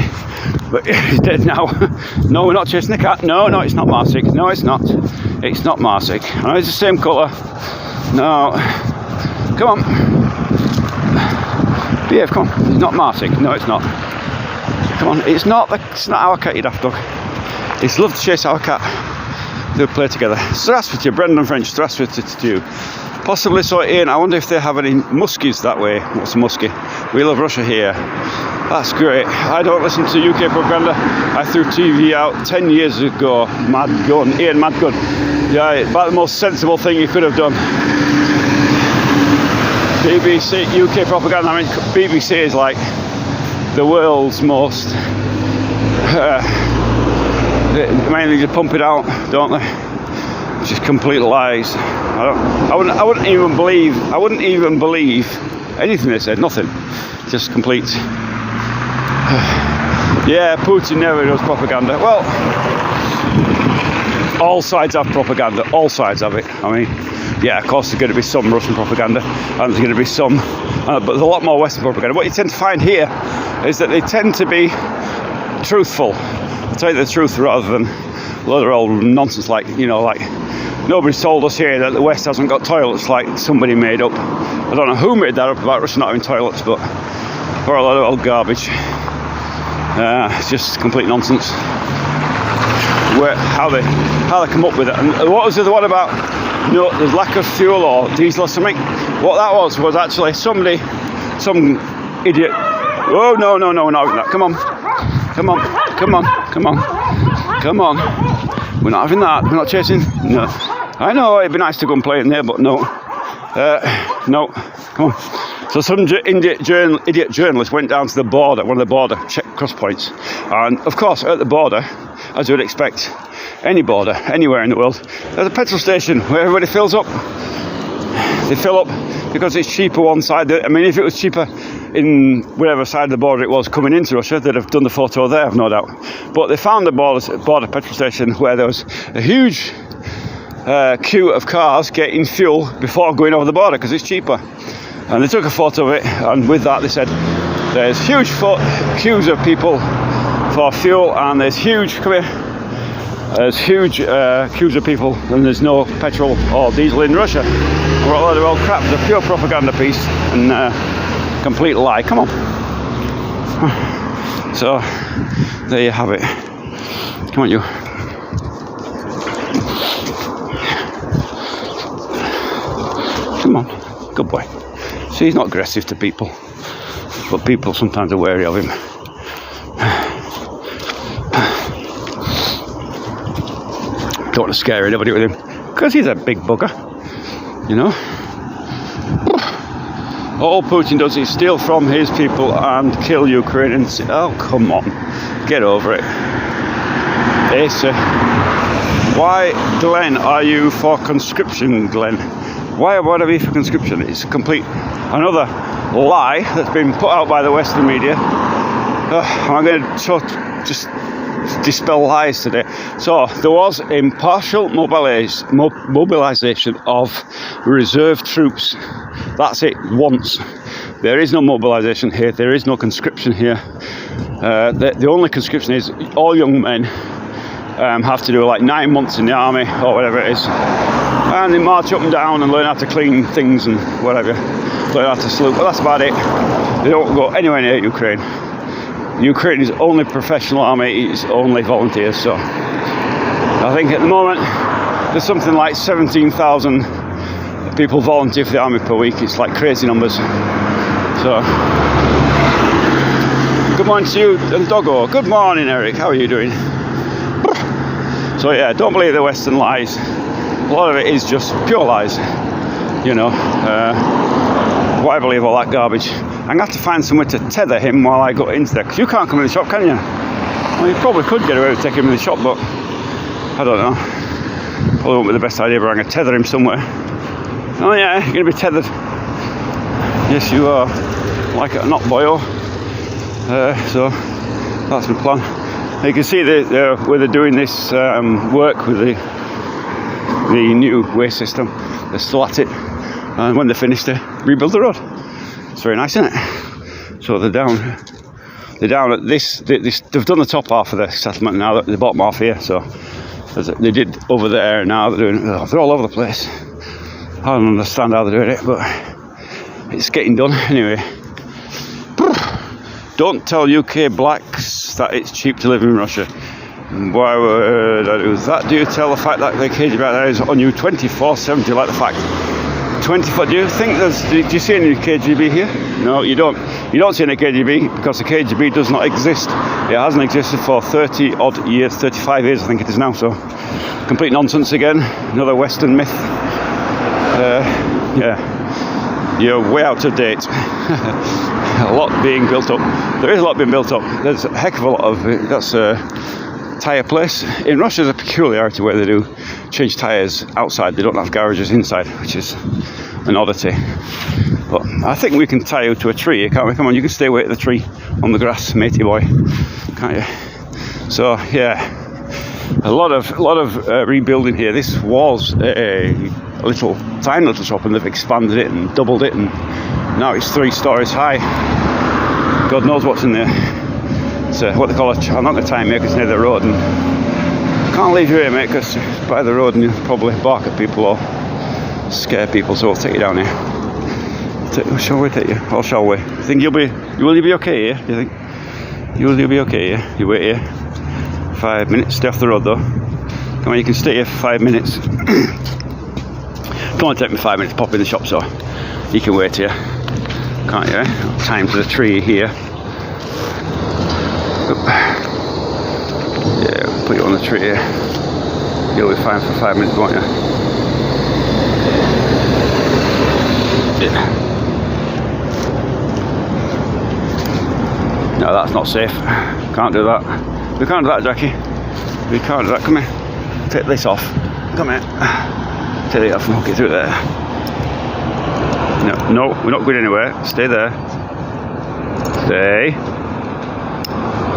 but he's dead now. No, we're not chasing the cat. No, it's not Marsik. No, it's not. It's not Marsik. I know it's the same colour. No, come on. Behave, come on. It's not Marsik. No, it's not. Come on, it's not our cat, you daft dog. It's loved to chase our cat. They'll play together. Здравствуйте, Brendan French. Здравствуйте to you. Possibly so, Ian. I wonder if they have any muskies that way. What's a muskie? We love Russia here. That's great. I don't listen to UK propaganda. I threw TV out 10 years ago. Mad gun. Ian, mad gun. Yeah, about the most sensible thing you could have done. BBC, UK propaganda. I mean, BBC is like the world's most. Mainly just pump it out, don't they? Just complete lies. I wouldn't even believe anything they said. Nothing. Just complete. Yeah, Putin never does propaganda. Well, all sides have propaganda. All sides have it. I mean, yeah, of course there's going to be some Russian propaganda, and there's going to be some, but there's a lot more Western propaganda. What you tend to find here is that they tend to be truthful. I'll tell you the truth rather than a lot of old nonsense like nobody's told us here that the West hasn't got toilets, like somebody made up. I don't know who made that up about Russia not having toilets, but or a lot of old garbage. It's just complete nonsense. How they come up with it. And what was the other one about? There's lack of fuel or diesel or something. What that was actually some idiot. Oh no, we're not having that. Come on. We're not having that. We're not chasing. No. I know it'd be nice to go and play in there, but no. No. Come on. So some idiot journalist went down to the border, one of the border check cross points, and of course at the border, as you would expect, any border, anywhere in the world, there's a petrol station where everybody fills up. they fill up because it's cheaper one side. I mean, if it was cheaper in whatever side of the border it was coming into Russia, they'd have done the photo there, I've no doubt. But they found the border petrol station where there was a huge queue of cars getting fuel before going over the border because it's cheaper. And they took a photo of it, and with that they said there's huge queues of people for fuel, and there's huge, there's huge queues of people, and there's no petrol or diesel in Russia. Well, they're all crap. It's a pure propaganda piece and complete lie. Come on. So there you have it. Come on, you. Come on, good boy. See, he's not aggressive to people, but people sometimes are wary of him. Don't want to scare anybody with him, because he's a big bugger, you know. All Putin does is steal from his people and kill Ukrainians. Oh, come on, get over it. Ace, why, Glenn, are you for conscription, Glenn? Why would I be for conscription? It's another lie that's been put out by the Western media. I'm going to just dispel lies today. So there was impartial mobilization of reserve troops. That's it, once. There is no mobilization here. There is no conscription here. The only conscription is all young men have to do like 9 months in the army or whatever it is, and they march up and down and learn how to clean things and whatever, learn how to salute. But that's about it. They don't go anywhere near Ukraine. Ukraine is only professional army, it's only volunteers. So I think at the moment there's something like 17,000 people volunteer for the army per week. It's like crazy numbers. So good morning to you and Doggo. Good morning, Eric. How are you doing? So yeah, don't believe the Western lies. A lot of it is just pure lies. You know, why believe all that garbage? I'm going to have to find somewhere to tether him while I go into there, because you can't come in the shop, can you? Well, you probably could get away with taking him in the shop, but I don't know. Probably won't be the best idea, but I'm going to tether him somewhere. Oh yeah, you're going to be tethered. Yes, you are. Like a not boyo. So that's my plan. You can see where they're doing this work with the new waste system. They're still at it, and when they're finished, they rebuild the road. It's very nice, isn't it? So they're down at this. They've done the top half of the settlement now. They bottom half here, so they did over there. Now they're doing. They're all over the place. I don't understand how they're doing it, but it's getting done anyway. Don't tell UK blacks that it's cheap to live in Russia. Why would I do that? Do you tell the fact that the KGB out there is on you 24/7? Do you like the fact? 24. Do you think do you see any KGB here? No, you don't. You don't see any KGB because the KGB does not exist. It hasn't existed for 30 odd years, 35 years I think it is now. So complete nonsense again. Another Western myth. Yeah, you're way out of date. A lot being built up. There is a lot being built up. There's a heck of a lot of it. That's a tyre place. In Russia, there's a peculiarity where they do change tyres outside. They don't have garages inside, which is an oddity. But I think we can tie you to a tree, can't we? Come on, you can stay away at the tree on the grass, matey boy, can't you? So yeah, a lot of rebuilding here. This was a tiny little shop, and they've expanded it and doubled it, and now it's 3 stories high. God knows what's in there. It's what they call I'm not going to time, mate, because it's near the road, and can't leave you here, mate, because it's by the road and you'll probably bark at people or scare people, so we'll take you down here. Shall we take you? Or shall we? Think will you be okay here? Do you think? You'll be okay here? You wait here 5 minutes, stay off the road though. Come on, you can stay here for 5 minutes. It's going to take me 5 minutes to pop in the shop, so you can wait here, can't you? Time to the tree here. Yeah, put you on the tree here. You'll be fine for 5 minutes, won't you? Yeah. No, that's not safe. Can't do that. We can't do that, Jackie. We can't do that. Come here. Take this off. Come here. Take it off and hook it through there. No, we're not going anywhere. Stay there. Stay.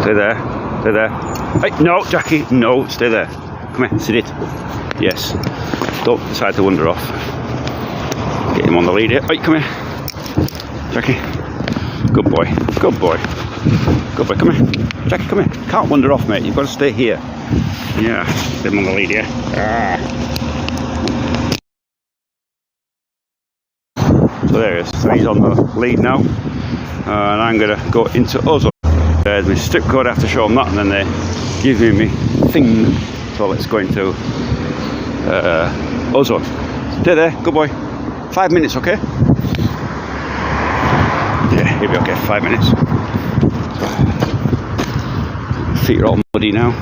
Stay there. Stay there. Hey, no, Jackie. No, stay there. Come here, sit it. Yes. Don't decide to wander off. Get him on the lead here. Hey, come here. Jackie. Good boy. Good boy. Good boy. Come here. Jackie, come here. Can't wander off, mate. You've got to stay here. Yeah. Get him on the lead here. Ah. So there he is. So he's on the lead now. And I'm going to go into Ozone. There's my strip code. I have to show them that, and then they give me thing. So let's go into Ozone. Stay there. Good boy. 5 minutes, okay? Yeah, he'll be okay. 5 minutes. Feet are all muddy now.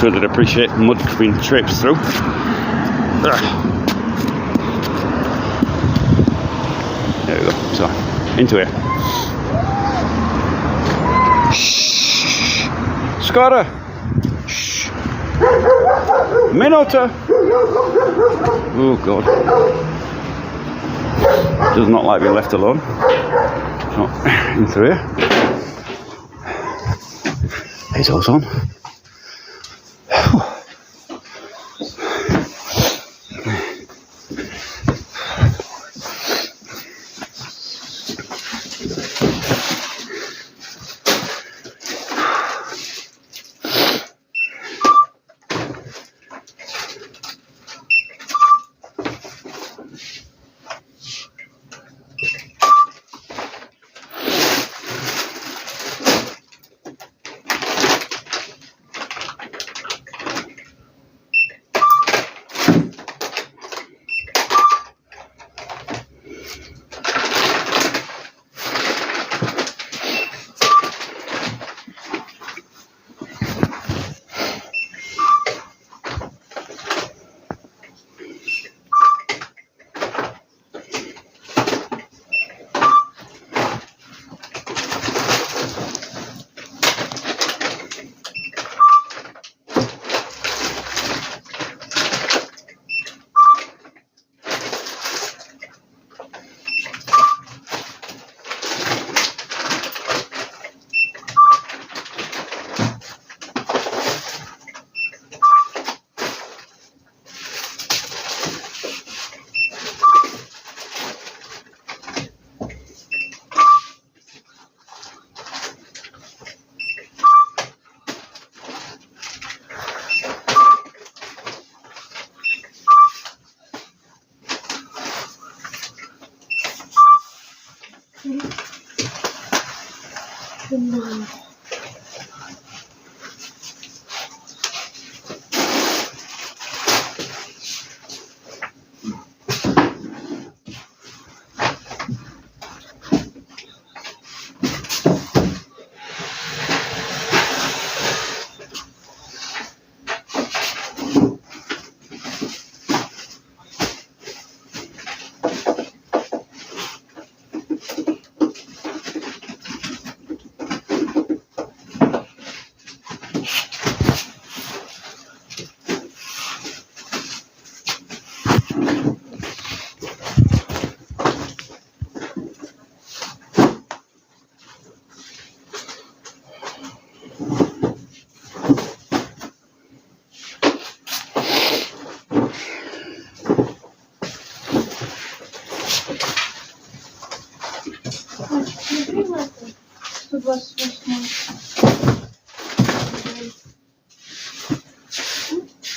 Sure they'd appreciate mud being traipsed through. There we go. So, into here. Shh. Scotter. Shh. Minota. Oh God. Does not like being left alone. So, into here. He's Ozone.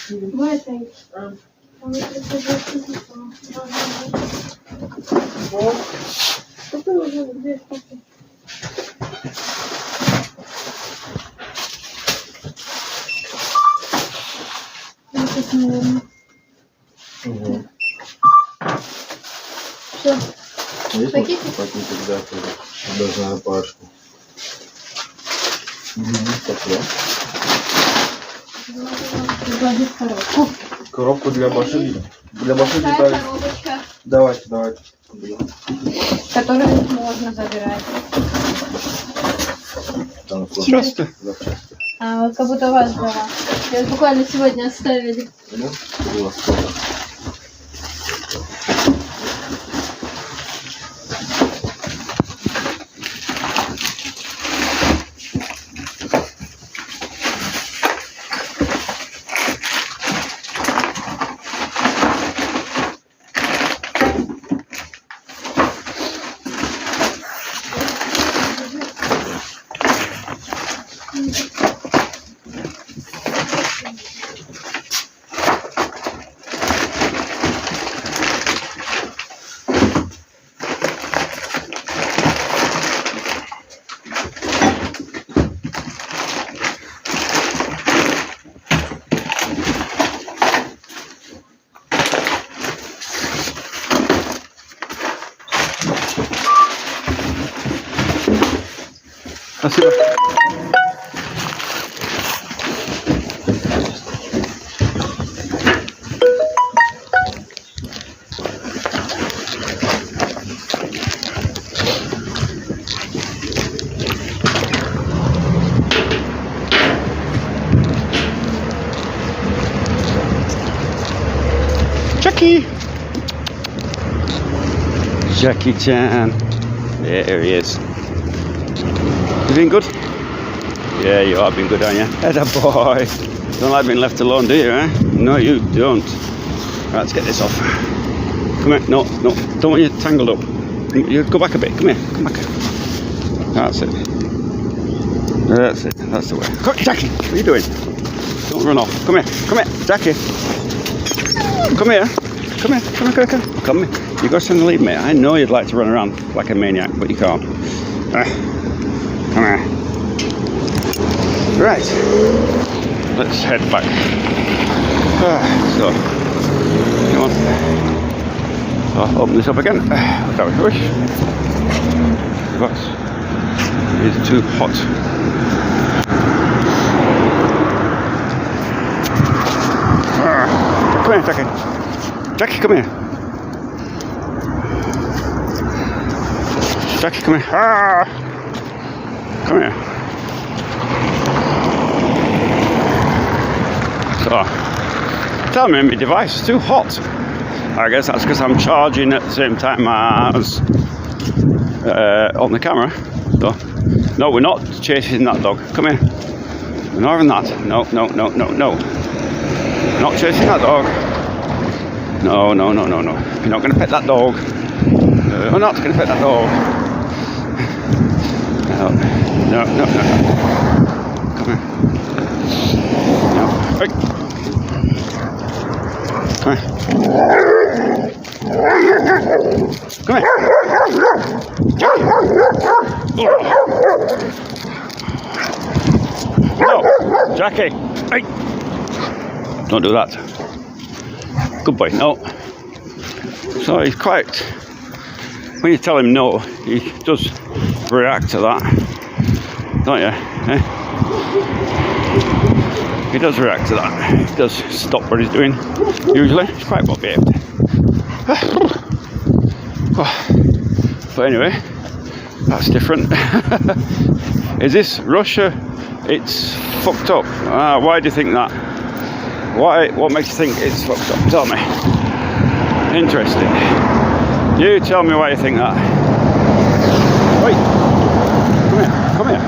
В этой. Какой уже две штуки? Вот, наверное. Угу. Все. Есть Пакетик? пакетик, да, тоже. Даже на пашку. Тепло. Сложить коробку. Коробку для машины. Для машины Такая дали. коробочка, Давайте. которую можно забирать. Там Здравствуйте. запчасти. А, вот как будто вас дала. Я буквально сегодня оставили. Ну, было сколько. That's it. Jackie Chan. There he is. You been good? Yeah, you have been good, aren't you? Atta boy. Don't like being left alone, do you, eh? No, you don't. Right, let's get this off. Come here. No, don't want you tangled up. You go back a bit. Come here. Come back. That's it. That's it. That's the way. Come, Jackie. What are you doing? Don't run off. Come here, Jackie. Come here. Come here. Come here. You got something to leave, mate. I know you'd like to run around like a maniac, but you can't. Come here. Right. Let's head back. So, come on. So I'll open this up again. Without a rush. But it's too hot. Come here, Jackie. Jackie, come here. Jackie, come here. Come here. So, tell me, my device is too hot. I guess that's because I'm charging at the same time as on the camera. So, no, we're not chasing that dog. Come here. We're not having that. No. Not chasing that dog. No. You're not going to pet that dog. We're not going to pet that dog. No. Come here. No. Hey. Come here. Come here. No. Jackie. Hey. Don't do that. Good boy. No. So he's quite... When you tell him no, he does react to that, don't you? Eh? He does react to that. He does stop what he's doing. Usually, he's quite well behaved. But anyway, that's different. Is this Russia? It's fucked up. Why do you think that? Why? What makes you think it's fucked up? Tell me. Interesting. You tell me why you think that. Wait. Come here.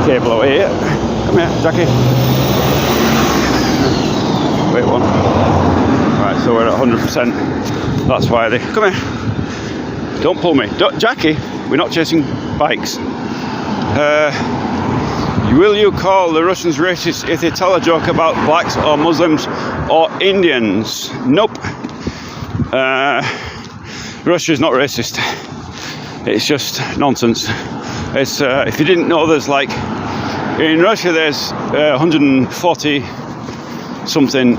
Cable over here. Come here, Jackie. Wait one. Right, so we're at 100%. That's why they... Come here. Don't pull me. Jackie, we're not chasing bikes. Will you call the Russians racist if they tell a joke about blacks or Muslims or Indians? Nope. Russia's not racist. It's just nonsense. It's if you didn't know, there's like in Russia there's 140 something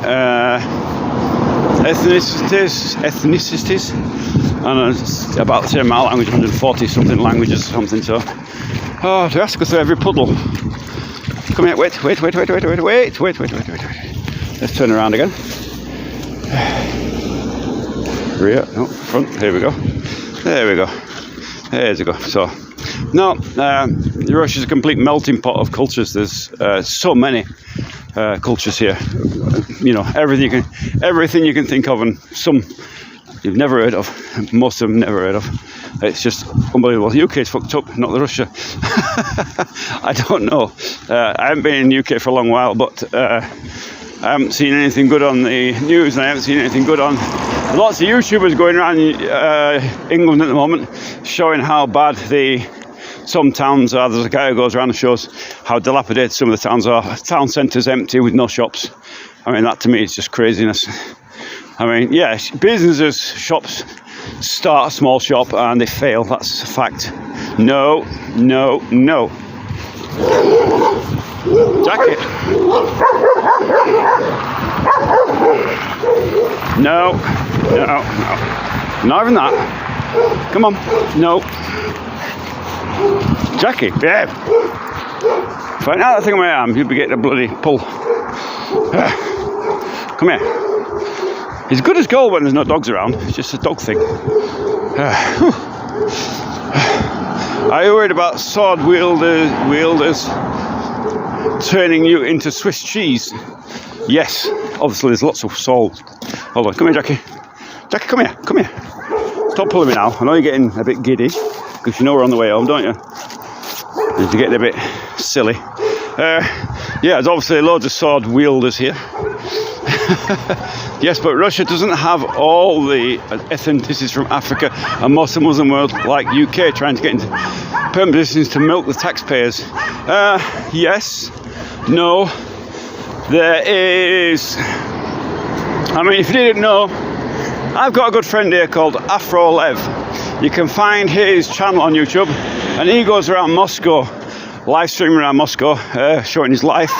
ethnicities, and it's about the same amount of language, 140 something languages or something. So, oh, do I have to go through every puddle? Come here, wait. Let's turn around again. Rear, no, front, here we go. There we go. So, no, Russia's a complete melting pot of cultures. There's so many cultures here. You know, everything you can think of, and some you've never heard of. Most of them never heard of. It's just unbelievable. The UK is fucked up, not the Russia. I don't know. I haven't been in the UK for a long while, but I haven't seen anything good on the news, and I haven't seen anything good on... Lots of YouTubers going around England at the moment showing how bad some towns are. There's a guy who goes around and shows how dilapidated some of the towns are. Town centres empty with no shops. I mean, that to me is just craziness. I mean, yeah, businesses, shops start a small shop and they fail. That's a fact. No. Jacket. No. Not even that. Come on. No. Jackie, behave. Find out that thing on my arm, you'll be getting a bloody pull. Come here. He's good as gold when there's no dogs around. It's just a dog thing. Are you worried about sword wielders turning you into Swiss cheese? Yes. Obviously, there's lots of salt. Hold on. Come here, Jackie. Jackie, come here. Come here. Stop pulling me now. I know you're getting a bit giddy because you know we're on the way home, don't you? And you're getting a bit silly. Yeah, there's obviously loads of sword wielders here. Yes, but Russia doesn't have all the ethnicities from Africa and most of the Muslim world like UK trying to get into permanent positions to milk the taxpayers. Yes, no, there is. I mean, if you didn't know, I've got a good friend here called Afro Lev. You can find his channel on YouTube, and he goes around Moscow, live streaming around Moscow, showing his life.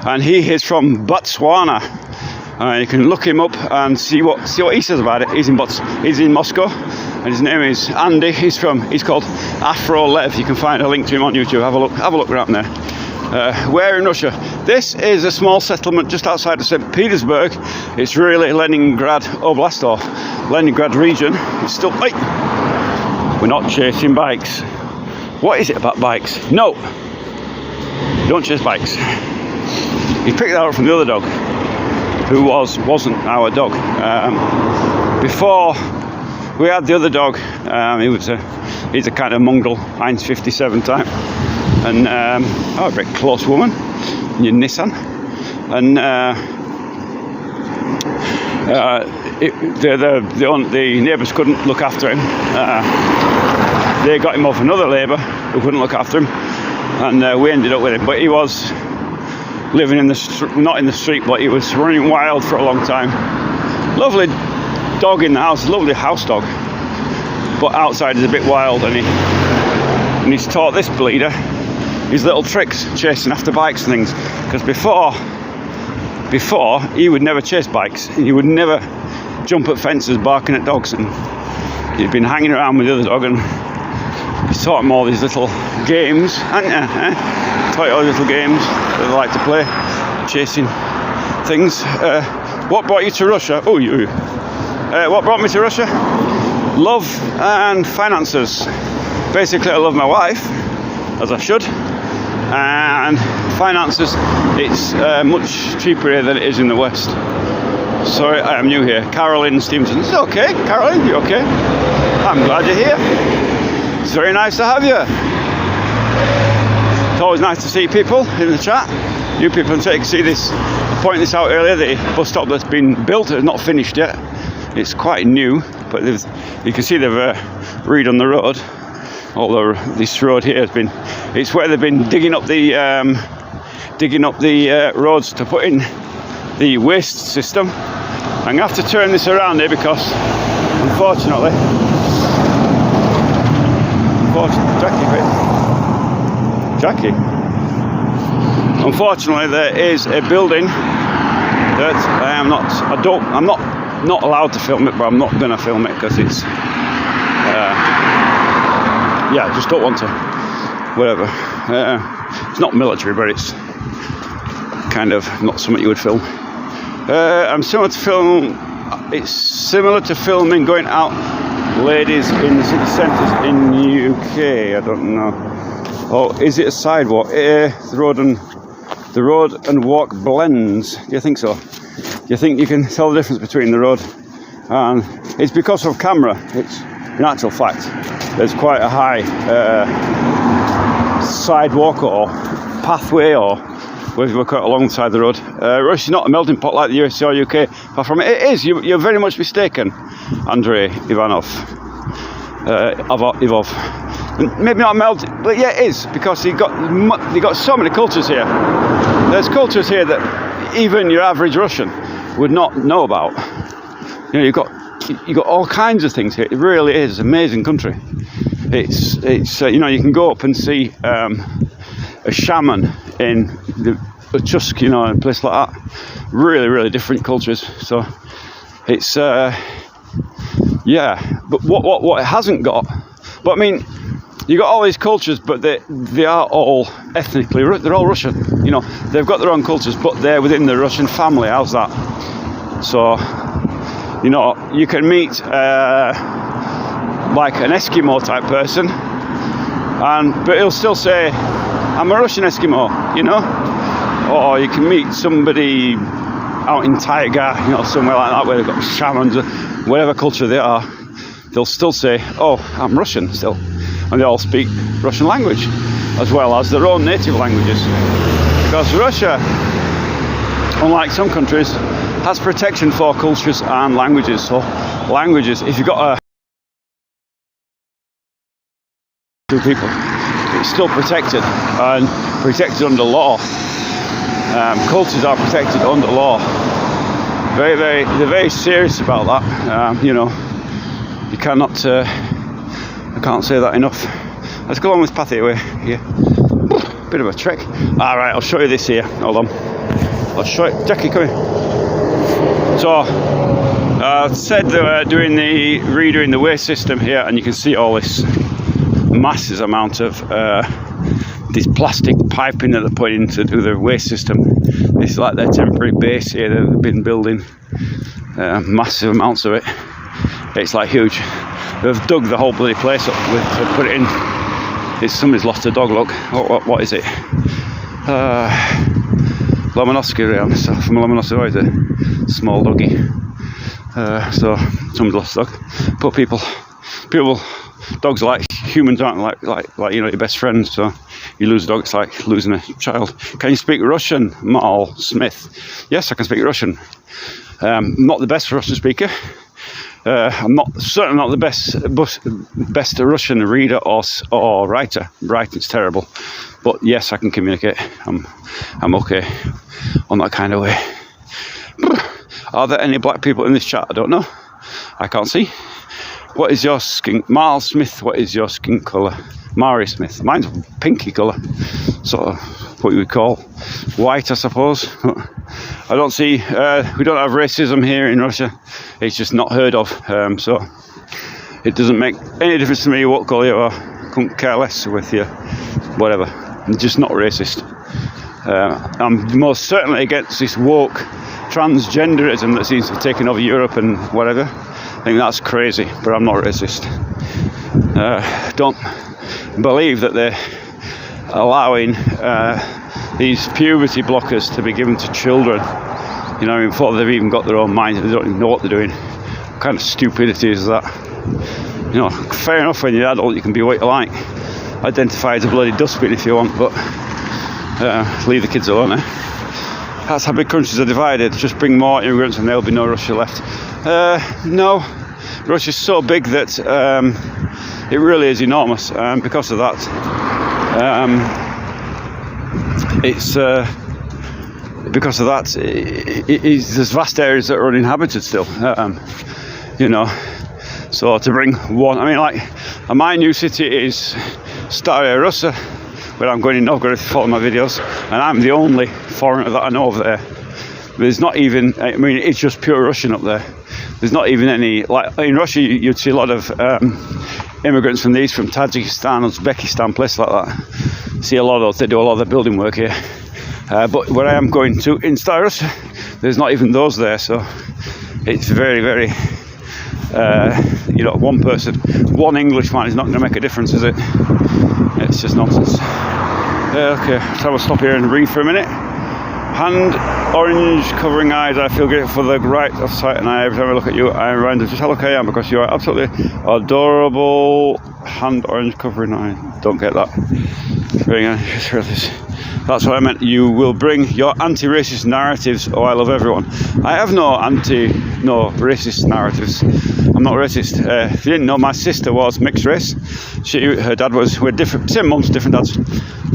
And he is from Botswana. You can look him up and see what he says about it. He's in Moscow, and his name is Andy. He's called Afro Lev. You can find a link to him on YouTube. Have a look around there. Where in Russia? This is a small settlement just outside of St. Petersburg. It's really Leningrad Oblast or Leningrad region. It's still. Hey, we're not chasing bikes. What is it about bikes? No, don't chase bikes. He picked that up from the other dog, who wasn't our dog. Before we had the other dog, he's a kind of mongrel, Heinz 57 type, and a very close woman in your Nissan, and the neighbours couldn't look after him. They got him off another neighbour who couldn't look after him, and we ended up with him. But he was living in not in the street, but he was running wild for a long time. Lovely dog in the house, lovely house dog, but outside is a bit wild, and he's taught this bleeder his little tricks, chasing after bikes and things. Because before he would never chase bikes, he would never jump at fences barking at dogs, and he'd been hanging around with the other dog, and he's taught him all these little games, taught all these little games that they like to play, chasing things. What brought you to Russia? What brought me to Russia? Love and finances. Basically, I love my wife, as I should, and finances, it's much cheaper here than it is in the West. Sorry, I am new here. Caroline Stevenson. Is it okay? Caroline, you okay? I'm glad you're here. It's very nice to have you. It's always nice to see people in the chat. New people, and so you can see this. I pointed this out earlier. The bus stop that's been built is not finished yet. It's quite new, but you can see they've redone the road. Although this road here has been, it's where they've been digging up the roads to put in the waste system. I'm gonna have to turn this around here because, unfortunately, Jackie. Unfortunately, there is a building that I'm not allowed to film it, but I'm not gonna film it because it's. I just don't want to. Whatever. It's not military, but it's kind of not something you would film. It's similar to filming going out, ladies, in the city centres in the UK. I don't know. Oh, is it a sidewalk? The road and walk blends. Do you think so? Do you think you can tell the difference between the road and it's because of camera? It's in actual fact. There's quite a high sidewalk or pathway or wherever we cut alongside the road. Russia's not a melting pot like the USA or UK. Far from it. It is. You're very much mistaken, Andrei Ivanov. Maybe not melting, but yeah, it is, because you got so many cultures here. There's cultures here that even your average Russian would not know about. You know, you've got all kinds of things here. It really is an amazing country. It's you can go up and see a shaman in the Chusk, a place like that. Really, really different cultures. So it's but what it hasn't got. But I mean, you got all these cultures, but they are all ethnically, they're all Russian. You know, they've got their own cultures, but they're within the Russian family. How's that? So, you know, you can meet like an Eskimo type person, but he'll still say, I'm a Russian Eskimo, you know? Or you can meet somebody out in Taiga, you know, somewhere like that, where they've got shamans, or whatever culture they are, they'll still say, oh, I'm Russian still. And they all speak Russian language, as well as their own native languages. Because Russia, unlike some countries, has protection for cultures and languages. So languages, if you've got two people, it's still protected and protected under law. Cultures are protected under law. They're very serious about that. You know, you cannot. I can't say that enough. Let's go on this path here. Bit of a trek. All right, I'll show you this here. Hold on. I'll show you. Jackie, come here. So, I said they were redoing the waste system here, and you can see all this massive amount of this plastic piping that they're putting in to do the waste system. This is like their temporary base here that they've been building. Massive amounts of it. It's like huge. They've dug the whole bloody place up to put it in. Somebody's lost a dog, look. What is it? Lomonosky, from Lomonosky, is a small doggy. So somebody lost a dog. Poor people, dogs are like humans, aren't like you know, your best friends. So you lose a dog, it's like losing a child. Can you speak Russian, Mal Smith? Yes, I can speak Russian. I'm not the best Russian speaker. I'm certainly not the best Russian reader or writer. Writing's terrible, but yes, I can communicate. I'm okay on that kind of way. Are there any black people in this chat? I don't know. I can't see. What is your skin? Marl Smith, what is your skin colour? Mari Smith. Mine's pinky colour. Sort of what you would call white, I suppose. I don't see, we don't have racism here in Russia. It's just not heard of. So it doesn't make any difference to me what colour you are. Couldn't care less with you. Whatever. I'm just not racist. I'm most certainly against this woke transgenderism that seems to have taken over Europe and whatever. I think that's crazy, but I'm not racist. Don't believe that they're allowing these puberty blockers to be given to children, you know, before they've even got their own minds. They don't even know what they're doing. What kind of stupidity is that? You know, fair enough, when you're an adult you can be what you like, identify as a bloody dustbin if you want, but leave the kids alone, eh? That's how big countries are divided. Just bring more immigrants and there'll be no Russia left. No, Russia's so big that it really is enormous. Because of that, there's vast areas that are uninhabited still. You know, so to bring one, I mean, like my new city is Staraya Russa, where I'm going in Novgorod to follow my videos, and I'm the only foreigner that I know of there. There's not even, I mean, it's just pure Russian up there. There's not even any, like in Russia you'd see a lot of immigrants from Tajikistan, Uzbekistan, places like that. See a lot of those, they do a lot of the building work here. But where I am going to, in Staraya Russa, there's not even those there, so it's very, very, you know, one Englishman is not going to make a difference, is it? It's just nonsense. Okay, let's have a stop here and read for a minute. Hand orange covering eyes, I feel grateful for the right of sight, and every time I look at you I am reminded just how lucky I am because you are absolutely adorable. Hand orange covering eyes. Don't get that. That's what I meant. You will bring your anti-racist narratives. Oh, I love everyone. I have no racist narratives. I'm not racist. If you didn't know, my sister was mixed race. Her dad was, we're different, same mums, different dads.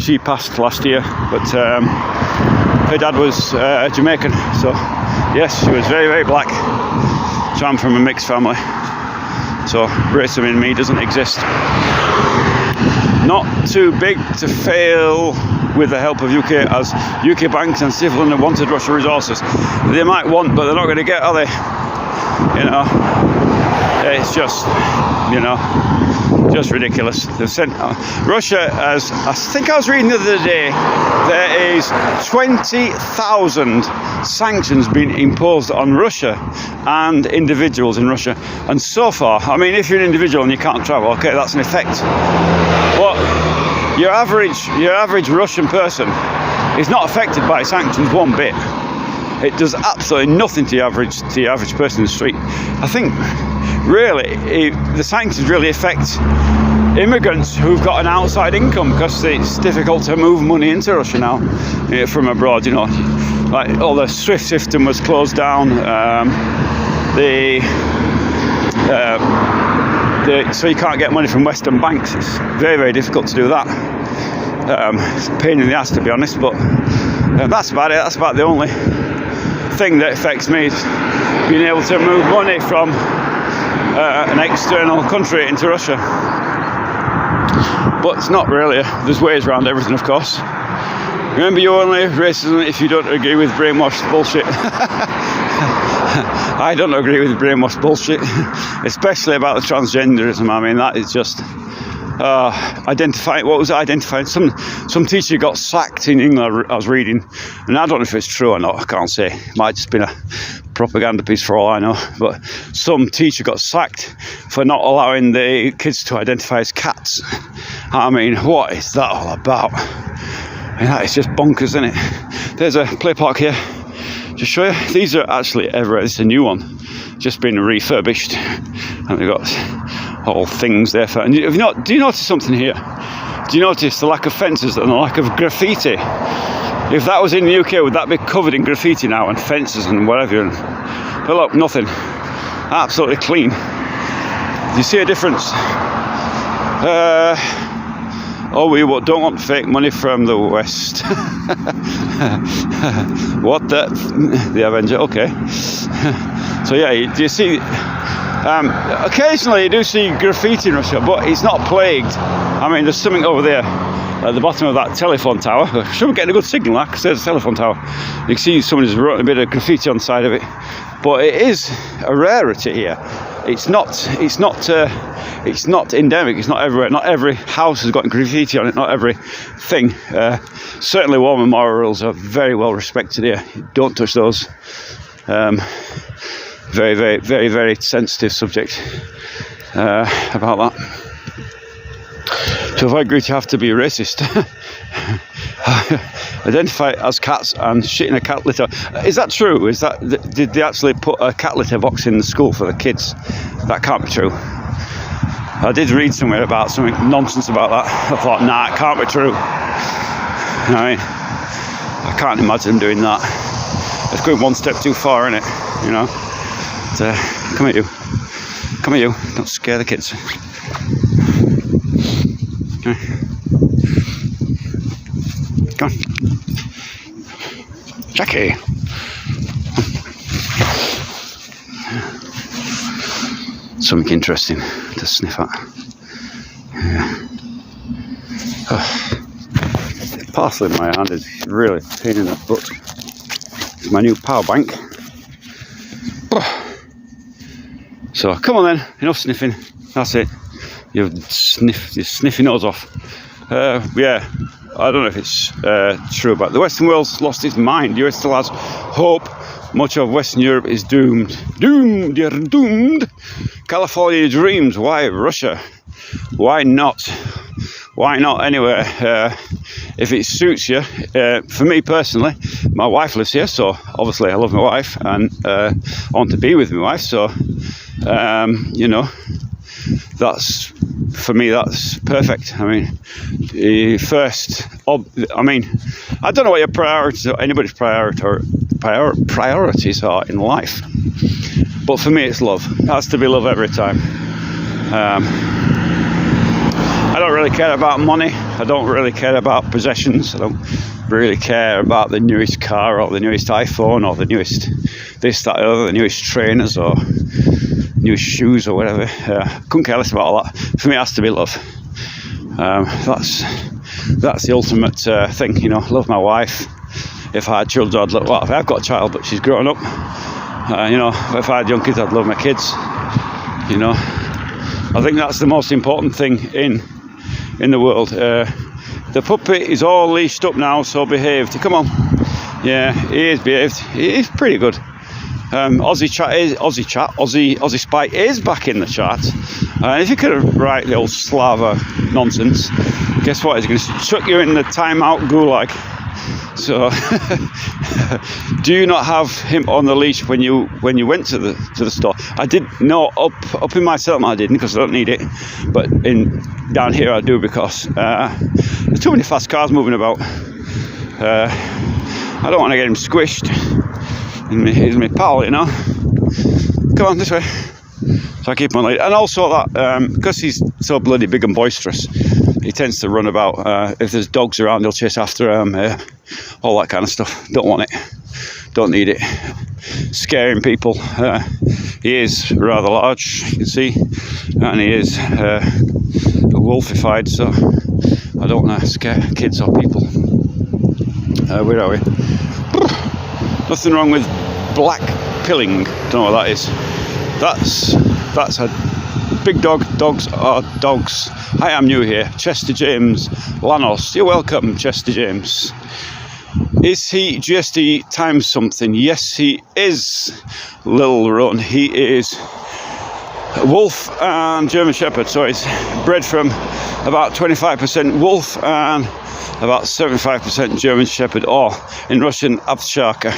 She passed last year, but her dad was Jamaican. So yes, she was very, very black. So I'm from a mixed family. So racism in me doesn't exist. Not too big to fail with the help of UK, as UK banks and civil and wanted Russia resources. They might want, but they're not going to get, are they? You know, It's just, you know, just ridiculous. They've sent Russia as I think I was reading the other day, there is 20,000 sanctions being imposed on Russia and individuals in Russia. And so far, I mean, if you're an individual and you can't travel, okay, that's an effect. But your average Russian person is not affected by sanctions one bit. It does absolutely nothing to the average person in the street. I think really the sanctions really affect immigrants who've got an outside income, because it's difficult to move money into Russia now from abroad. You know, like all the SWIFT system was closed down. So you can't get money from Western banks. It's very, very difficult to do that. It's a pain in the ass, to be honest, but that's about it. That's about the only thing that affects me, is being able to move money from an external country into Russia. But it's not really. There's ways around everything, of course. Remember, you're only racism if you don't agree with brainwashed bullshit. I don't agree with brainwashed bullshit, especially about the transgenderism. I mean, that is just identifying. What was it? Identifying some teacher got sacked in England. I was reading, and I don't know if it's true or not. I can't say. It might have just been a propaganda piece for all I know. But some teacher got sacked for not allowing the kids to identify as cats. I mean, what is that all about? I mean, that is just bonkers, isn't it? There's a play park here. Just show you. These are actually everywhere. This is a new one, just been refurbished, and we've got all things there. And do you notice something here? Do you notice the lack of fences and the lack of graffiti? If that was in the UK, would that be covered in graffiti now and fences and whatever? But look, nothing. Absolutely clean. Do you see a difference? We don't want fake money from the West. What the Avenger? Okay. So yeah, do you see? Occasionally you do see graffiti in Russia, but it's not plagued. I mean, there's something over there at the bottom of that telephone tower. Should we get a good signal? Because there's a telephone tower. You can see somebody's written a bit of graffiti on the side of it. But it is a rarity here. It's not endemic. It's not everywhere. Not every house has got graffiti on it. Not every thing. Certainly, war memorials are very well respected here. Don't touch those. Very, very, very, very sensitive subject about that. So if I agree to have to be racist, identify as cats and shit in a cat litter. Is that true? Did they actually put a cat litter box in the school for the kids? That can't be true. I did read somewhere about something nonsense about that. I thought, nah, it can't be true. I mean, I can't imagine them doing that. It's going one step too far, isn't it? You know. But, come at you. Don't scare the kids. Come on. Jackie. Something interesting to sniff at. Yeah. The parcel in my hand is really a pain in the butt. It's my new power bank. So come on then, enough sniffing. That's it. You've sniffed your nose off. Yeah, I don't know if it's true, but the Western world's lost its mind. Europe still has hope. Much of Western Europe is doomed. You're doomed. California dreams. Why Russia? Why not? Why not anywhere? If it suits you. For me personally, my wife lives here, so obviously I love my wife and I want to be with my wife. So, you know, that's for me. That's perfect. I mean, I mean, I don't know what your priorities or anybody's priorities are in life, but for me, it's love. It has to be love every time. I don't really care about money. I don't really care about possessions. I don't really care about the newest car or the newest iPhone or the newest this, that, or the newest trainers or newest shoes or whatever. Couldn't care less about all that. For me, it has to be love. That's the ultimate thing, you know. Love my wife. If I had children, I'd love. Well, I've got a child, but she's grown up. You know, if I had young kids, I'd love my kids. You know, I think that's the most important thing in the world. The puppy is all leashed up now, so behaved. Come on. Yeah, he is behaved. He is pretty good. Aussie Spy is back in the chat. If you could write the old Slava nonsense, guess what? He's going to chuck you in the timeout gulag. So, do you not have him on the leash when you went to the store? I did. No, up in my settlement I didn't, because I don't need it. But down here I do, because there's too many fast cars moving about. I don't want to get him squished. He's my pal, you know. Come on, this way. So I keep him on lead. And also that, because he's so bloody big and boisterous, he tends to run about. If there's dogs around, he'll chase after all that kind of stuff. Don't want it. Don't need it. Scaring people. He is rather large, you can see. And he is wolfified, so I don't want to scare kids or people. Where are we? Nothing wrong with black pilling. Don't know what that is. That's a big dog. Dogs are dogs. Hi, I'm new here. Chester James Lanos. You're welcome, Chester James. Is he GSD times something? Yes, he is. Lil Run. He is wolf and German Shepherd. So he's bred from about 25% wolf and about 75% German Shepherd, or in Russian Ovcharka.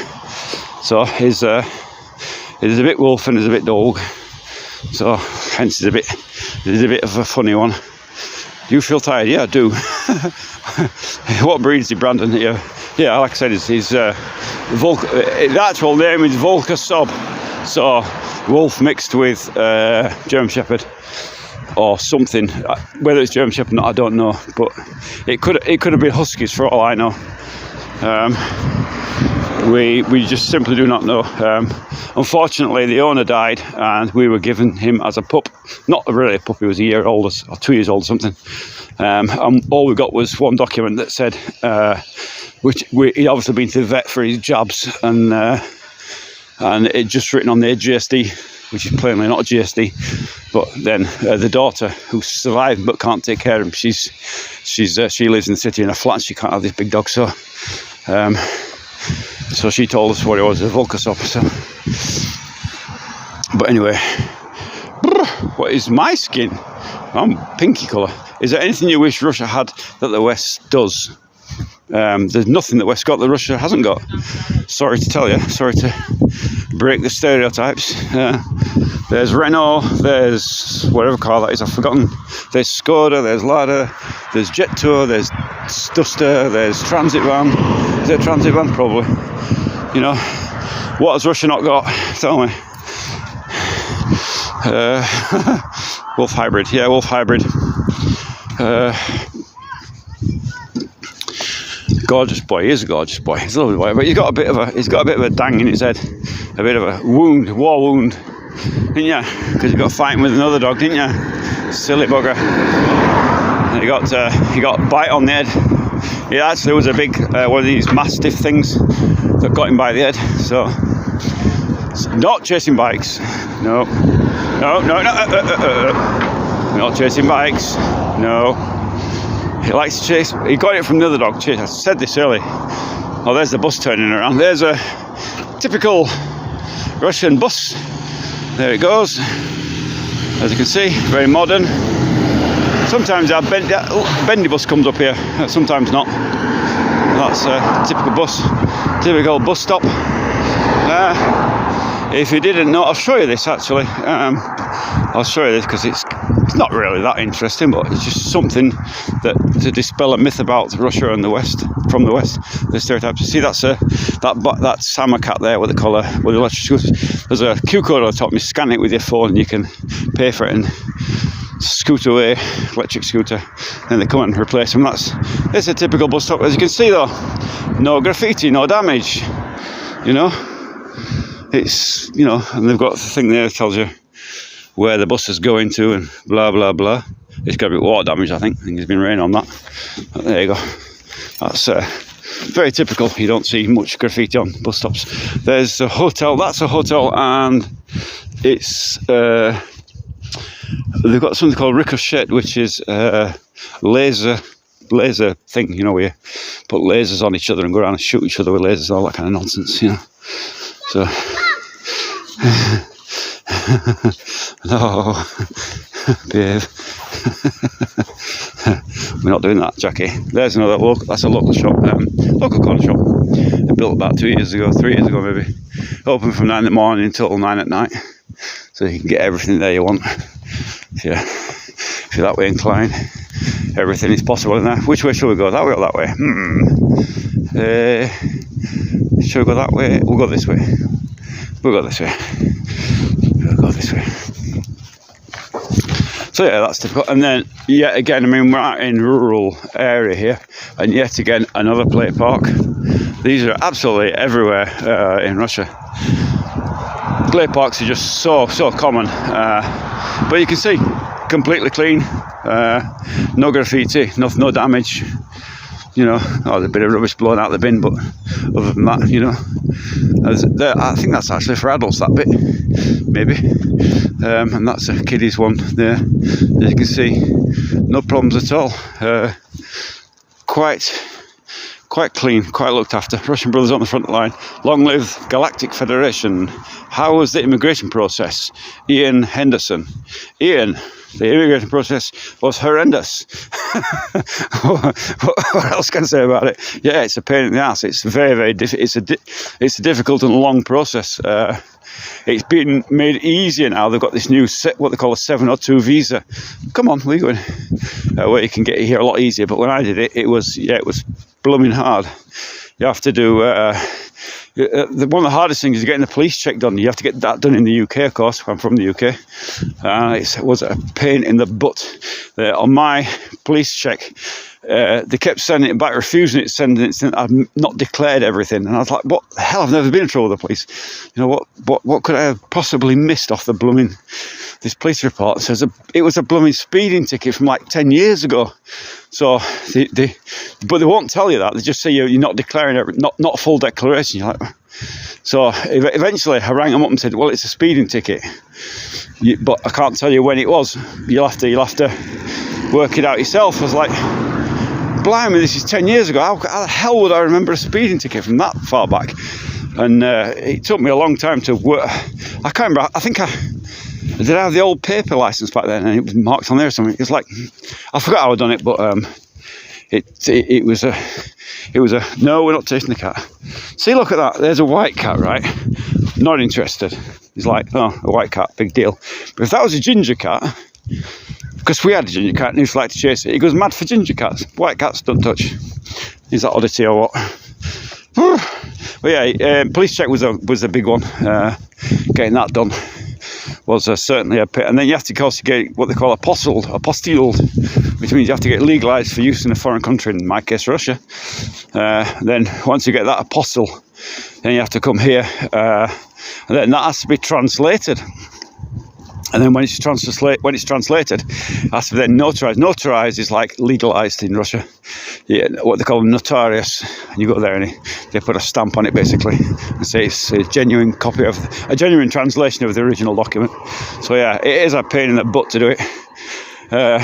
So he's a bit wolf and he's a bit dog. So hence he's a bit of a funny one. Do you feel tired? Yeah, I do. What breed is he, Brandon? Yeah, like I said, he's the actual name is Volker Sob. So wolf mixed with German Shepherd or something. Whether it's German Shepherd or not, I don't know. But it could have been Huskies for all I know. We just simply do not know. Unfortunately, the owner died, and we were given him as a pup. Not really a pup; he was a year old or 2 years old, or something. And all we got was one document that said, he'd obviously been to the vet for his jabs, and it just written on there GSD, which is plainly not a GSD. But then the daughter, who survived but can't take care of him, she lives in the city in a flat. She can't have this big dog, so she told us what it was, a Volkasop. So, but anyway, what is my skin? I'm pinky colour. Is there anything you wish Russia had that the West does? There's nothing that West got that Russia hasn't got. Sorry to tell you. Sorry to break the stereotypes. There's Renault, there's whatever car that is, I've forgotten. There's Skoda, there's Lada, there's Jet Tour, there's Duster, there's Transit Van. Is there a Transit Van? Probably. You know, what has Russia not got? Tell me. Wolf Hybrid. Yeah, Wolf Hybrid. Gorgeous boy. He is a gorgeous boy. He's a lovely boy, but he's got a bit of a dang in his head, a bit of a wound, war wound, didn't you? Because you got fighting with another dog, didn't you? Silly bugger. And he got bite on the head. It actually was a big one of these mastiff things that got him by the head. So not chasing bikes. No. Not chasing bikes. No. He likes to chase. He got it from the other dog. Chase. I said this earlier. Oh, there's the bus turning around. There's a typical Russian bus. There it goes. As you can see, very modern. Sometimes that bendy bus comes up here. Sometimes not. That's a typical bus stop. If you didn't know, I'll show you this actually. I'll show you this because it's not really that interesting, but it's just something that to dispel a myth about Russia and the West, from the West, the stereotypes. You see, that's Samokat there with the collar with the electric scooter. There's a Q code on the top. You scan it with your phone, and you can pay for it and scoot away, electric scooter. Then they come and replace them. It's a typical bus stop. As you can see, though, no graffiti, no damage. You know. It's, you know, and they've got the thing there that tells you where the bus is going to and blah, blah, blah. It's got a bit of water damage, I think. There's been rain on that. But there you go. That's very typical. You don't see much graffiti on bus stops. There's a hotel. That's a hotel, and it's they've got something called ricochet, which is laser thing, you know, where you put lasers on each other and go around and shoot each other with lasers, all that kind of nonsense, you know. So, no, behave. We're not doing that, Jackie. There's another local. That's a local shop, local corner shop. They built about 3 years ago maybe. Open from 9 in the morning until 9 at night, so you can get everything there you want. If you're that way inclined, everything is possible in there. Which way shall we go? That way or that way? Shall we go that way? We'll go this way. We'll go this way. We'll go this way. So yeah, that's typical. And then yet again, I mean, we're out in rural area here, and yet again another play park. These are absolutely everywhere in Russia. Play parks are just so common, but you can see completely clean, no graffiti, no damage. You know, there's a bit of rubbish blown out the bin, but other than that, you know, I think that's actually for adults, that bit, maybe. And that's a kiddies one there. As you can see, no problems at all. Quite clean, quite looked after. Russian brothers on the front line. Long live Galactic Federation. How was the immigration process? Ian Henderson. Ian, the immigration process was horrendous. What else can I say about it? Yeah, it's a pain in the ass. It's very difficult. It's a difficult and long process. It's been made easier now. They've got this new what they call a 702 visa. Come on, where are you going? Where you can get here a lot easier. But when I did it, it was blooming hard. You have to do one of the hardest things is getting the police check done. You have to get that done in the UK, of course. I'm from the UK. It was a pain in the butt. On my police check, they kept sending it back, refusing it, sending it. I've not declared everything, and I was like, "What the hell? I've never been in trouble with the police. You know what could I have possibly missed off the blooming this police report?" It says it was a blooming speeding ticket from like 10 years ago. So but they won't tell you that. They just say you're not declaring not a full declaration. You're like, so eventually I rang them up and said, "Well, it's a speeding ticket, but I can't tell you when it was. You'll have to work it out yourself." I was like, blimey, this is 10 years ago. How the hell would I remember a speeding ticket from that far back? And it took me a long time to work. I can't remember. I think I have the old paper license back then, and it was marked on there or something. It's like, I forgot how I'd done it, but it was a no, we're not tasting the cat. See, look at that. There's a white cat, right? Not interested. He's like, oh, a white cat, big deal. But if that was a ginger cat, because we had a ginger cat and he used to like to chase it, he goes mad for ginger cats. White cats don't touch. Is that oddity or what? But yeah, police check was a big one. Getting that done was certainly a pit. And then you have to, of course, get what they call apostilled, which means you have to get legalised for use in a foreign country, in my case Russia. Then once you get that apostle, then you have to come here, and then that has to be translated. And then when it's translated, it has to be then notarized. Notarized is like legalized in Russia. Yeah, what they call notarius. And you go there and they put a stamp on it basically and say it's a genuine translation of the original document. So yeah, it is a pain in the butt to do it. But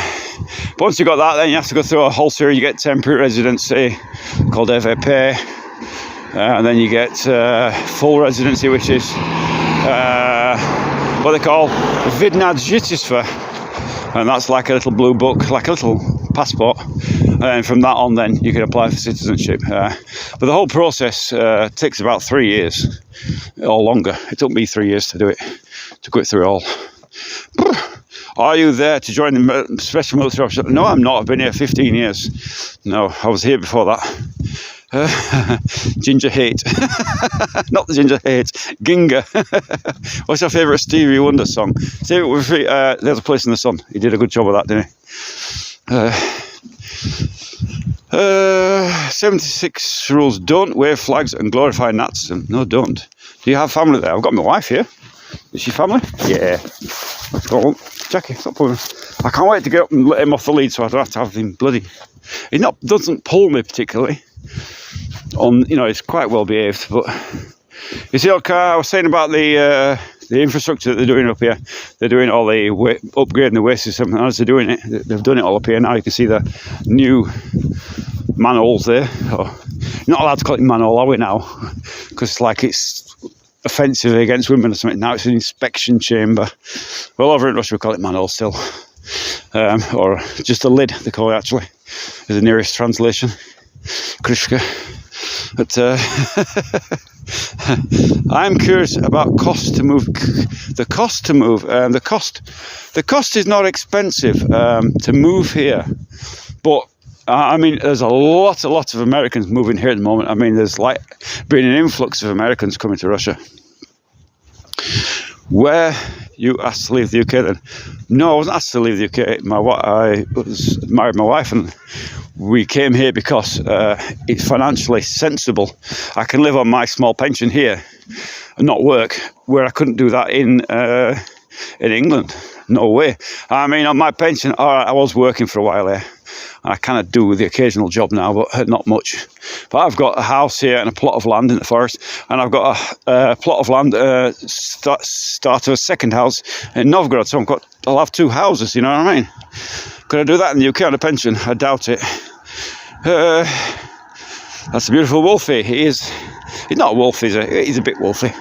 once you got that, then you have to go through a whole series. You get temporary residency called FAP, and then you get full residency, which is what they call Vidna Žitistva, and that's like a little blue book, like a little passport, and from that on then you can apply for citizenship. But the whole process takes about 3 years or longer. It took me 3 years to do it, to go through it all. Are you there to join the special military officer? No, I'm not. I've been here 15 years. No, I was here before that. Ginger Hate. Not the Ginger Hate. Ginga. What's your favourite Stevie Wonder song? There's a Place in the Sun. He did a good job of that, didn't he? 76 rules. Don't wave flags and glorify Nazism. No, don't. Do you have family there? I've got my wife here. Is she family? Yeah. Go on. Jackie, stop pulling. I can't wait to get up and let him off the lead so I don't have to have him bloody. He doesn't pull me particularly. He's quite well behaved, but you see, okay, I was saying about the the infrastructure that they're doing up here, they're doing all the upgrading the waste system. And as they're doing it, they've done it all up here. Now you can see the new manholes there. Oh, you're not allowed to call it manhole, are we now? Because like it's offensive against women or something. Now it's an inspection chamber. Well, over in Russia we call it manhole still. Or just a lid, they call it actually, is the nearest translation. Krishka. But I'm curious about cost to move. The cost to move. The cost is not expensive to move here, but I mean, there's a lot of Americans moving here at the moment. I mean, there's like been an influx of Americans coming to Russia. Where you asked to leave the UK then? No, I wasn't asked to leave the UK. I was married my wife, and we came here because it's financially sensible. I can live on my small pension here and not work, where I couldn't do that in England. No way. I mean, on my pension, I was working for a while here. I kind of do the occasional job now, but not much. But I've got a house here and a plot of land in the forest, and I've got a plot of land, start of a second house in Novgorod. So I'll have two houses, you know what I mean? Could I do that in the UK on a pension? I doubt it. That's a beautiful wolfie. He's not a wolf, he's a bit wolfy.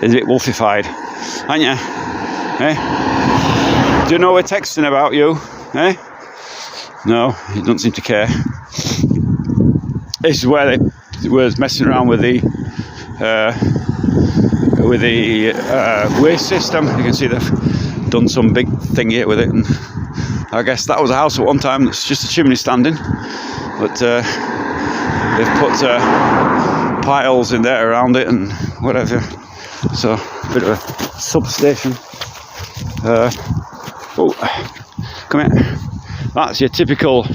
He's a bit wolfified. Aren't you? Eh? Do you know we're texting about you? Eh? No, he doesn't seem to care. This is where they was messing around with the waste system. You can see they've done some big thing here with it, and I guess that was a house at one time that's just a chimney standing, but they've put piles in there around it and whatever. So a bit of a substation. Oh, come here. That's your typical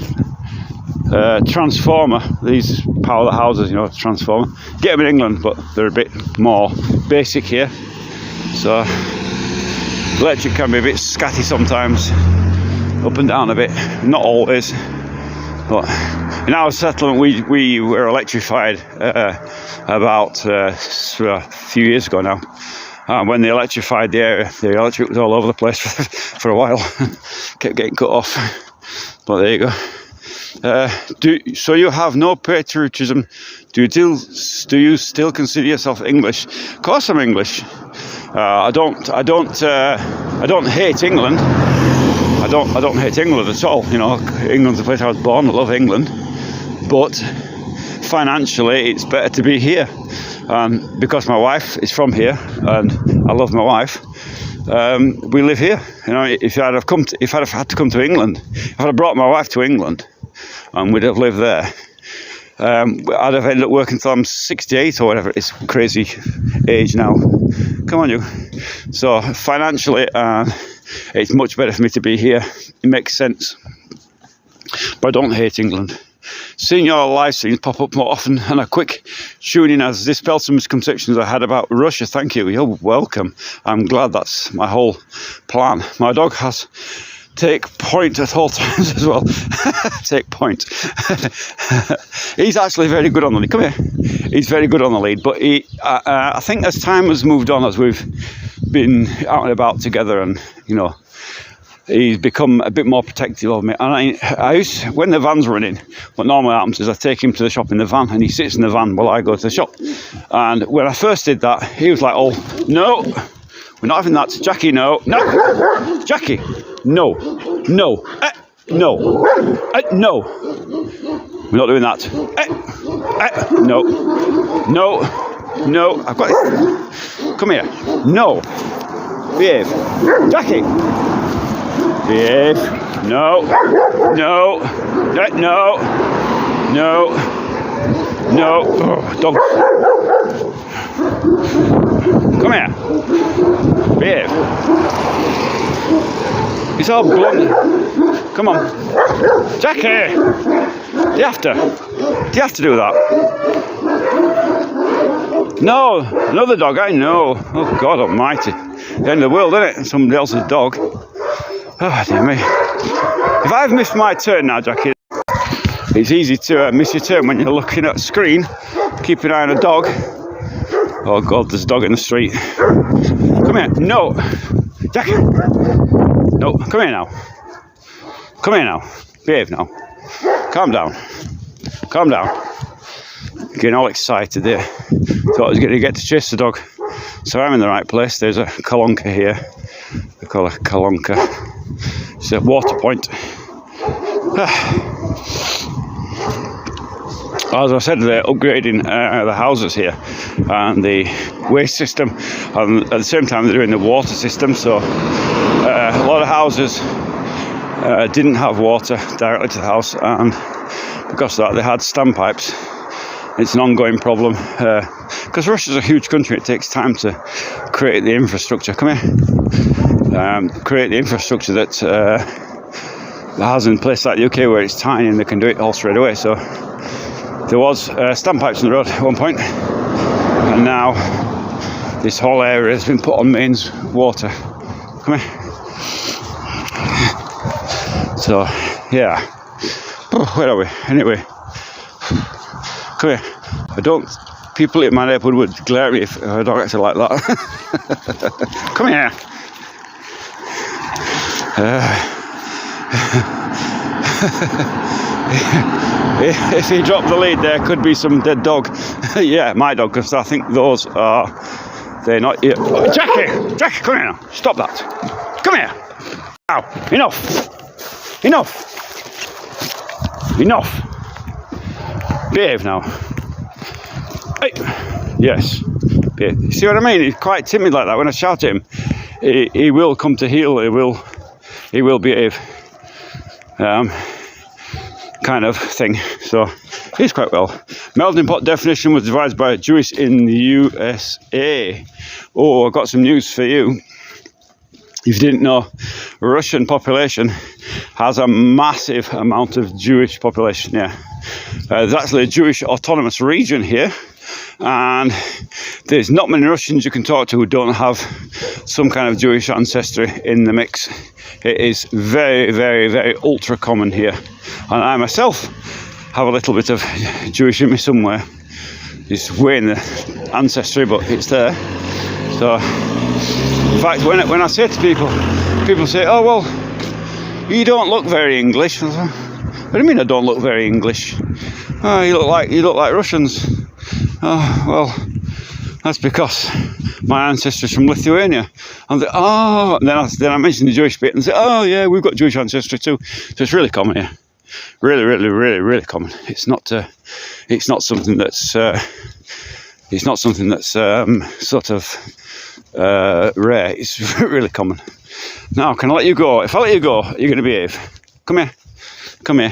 transformer. These power the houses, you know, transformer. Get them in England, but they're a bit more basic here. So electric can be a bit scatty sometimes, up and down a bit. Not always, but in our settlement we were electrified about a few years ago now. When they electrified the area, the electric was all over the place for a while. Kept getting cut off. But there you go. So you have no patriotism. Do you still consider yourself English? Of course I'm English. I don't hate England. I don't hate England at all. You know, England's the place I was born. I love England, but financially it's better to be here. Because my wife is from here and I love my wife. We live here. You know, if I'd have had to come to England, if I'd have brought my wife to England and we'd have lived there, I'd have ended up working till I'm 68 or whatever. It's crazy age now. Come on, you. So financially, it's much better for me to be here. It makes sense. But I don't hate England. Seeing your live streams pop up more often and a quick tune-in has dispelled some misconceptions I had about Russia. Thank you. You're welcome. I'm glad that's my whole plan. My dog has take point at all times as well. Take point. He's actually very good on the lead. Come here. He's very good on the lead, but I think as time has moved on, as we've been out and about together, and you know, he's become a bit more protective of me. And I used, when the van's running, what normally happens is I take him to the shop in the van, and he sits in the van while I go to the shop. And when I first did that, he was like, "Oh no, we're not having that, Jackie. No, Jackie, no, no, no, we're not doing that. No, no, I've got it. Come here. No, behave, Jackie." Behave. No. No. No. No. No. Oh, dog. Come here. Behave. He's all blunt. Come on. Jackie! Do you have to do that? No. Another dog, I know. Oh, God almighty. The end of the world, isn't it? Somebody else's dog. Oh, dear me. If I've missed my turn now, Jackie, it's easy to miss your turn when you're looking at a screen, keep an eye on a dog. Oh God, there's a dog in the street. Come here. No. Jack. No, come here now. Come here now. Behave now. Calm down. Calm down. Getting all excited there. Thought I was going to get to chase the dog. So I'm in the right place. There's a Kalonka here. They call it Kalonka. It's a water point. As I said, they're upgrading the houses here and the waste system, and at the same time they're doing the water system. So a lot of houses didn't have water directly to the house, and because of that they had standpipes. It's an ongoing problem because Russia's a huge country. It takes time to create the infrastructure. Come here. Create the infrastructure that has in place like the UK, where it's tiny and they can do it all straight away. So there was standpipes in the road at one point, and now this whole area has been put on mains water. Come here. So yeah, where are we? Anyway, come here. I don't. People in my neighbourhood would glare at me if a dog acted like that. Come here. If he dropped the lead, there could be some dead dog. Yeah, my dog, because I think those are. They're not. Oh, Jackie, Jackie, come here now. Stop that. Come here. Now, enough. Enough. Behave now. Hey. Yes. Behave. See what I mean? He's quite timid like that. When I shout at him, he will come to heel. He will behave. Kind of thing. So he's quite well. Melting pot definition was devised by a Jewish in the USA. Oh, I've got some news for you. If you didn't know, Russian population has a massive amount of Jewish population. Yeah, there's actually a Jewish autonomous region here, and there's not many Russians you can talk to who don't have some kind of Jewish ancestry in the mix. It is very, very, very ultra common here, and I myself have a little bit of Jewish in me somewhere. It's way in the ancestry, but it's there. So, in fact, when I say to people say, "Oh well, you don't look very English." I say, what do you mean I don't look very English? Oh, you look like Russians. Oh well, that's because my ancestry's from Lithuania. And then I mentioned the Jewish bit and say, "Oh yeah, we've got Jewish ancestry too." So it's really common here. Really, really, really, really common. It's not something that's sort of rare. It's really common. Now, can I let you go? If I let you go, you're going to behave. Come here. Come here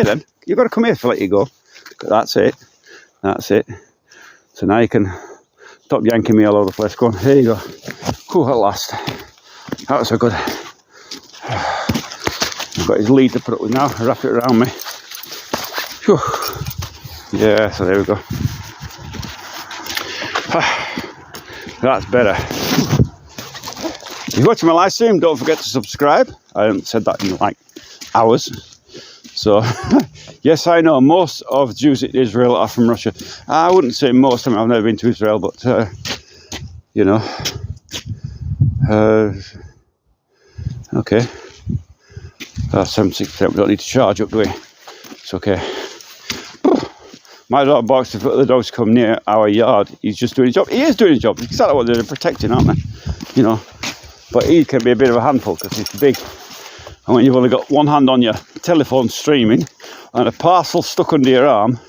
then. You've got to come here if I let you go. That's it. So now you can stop yanking me all over the place. Go on, here you go. Whew, at last. That was so good. I've got his lead to put up with now. Wrap it around me. Whew. Yeah, so there we go. That's better. If you're watching my live stream, don't forget to subscribe. I haven't said that in like hours. So, yes, I know most of Jews in Israel are from Russia. I wouldn't say most. I mean, I've never been to Israel, but, you know. Okay. 76%. We don't need to charge up, do we? It's okay. My dog barks if the dogs come near our yard. He's just doing his job. He is doing his job. It's exactly what they're protecting, aren't they? You know. But he can be a bit of a handful because he's big. And when you've only got one hand on your telephone streaming and a parcel stuck under your arm,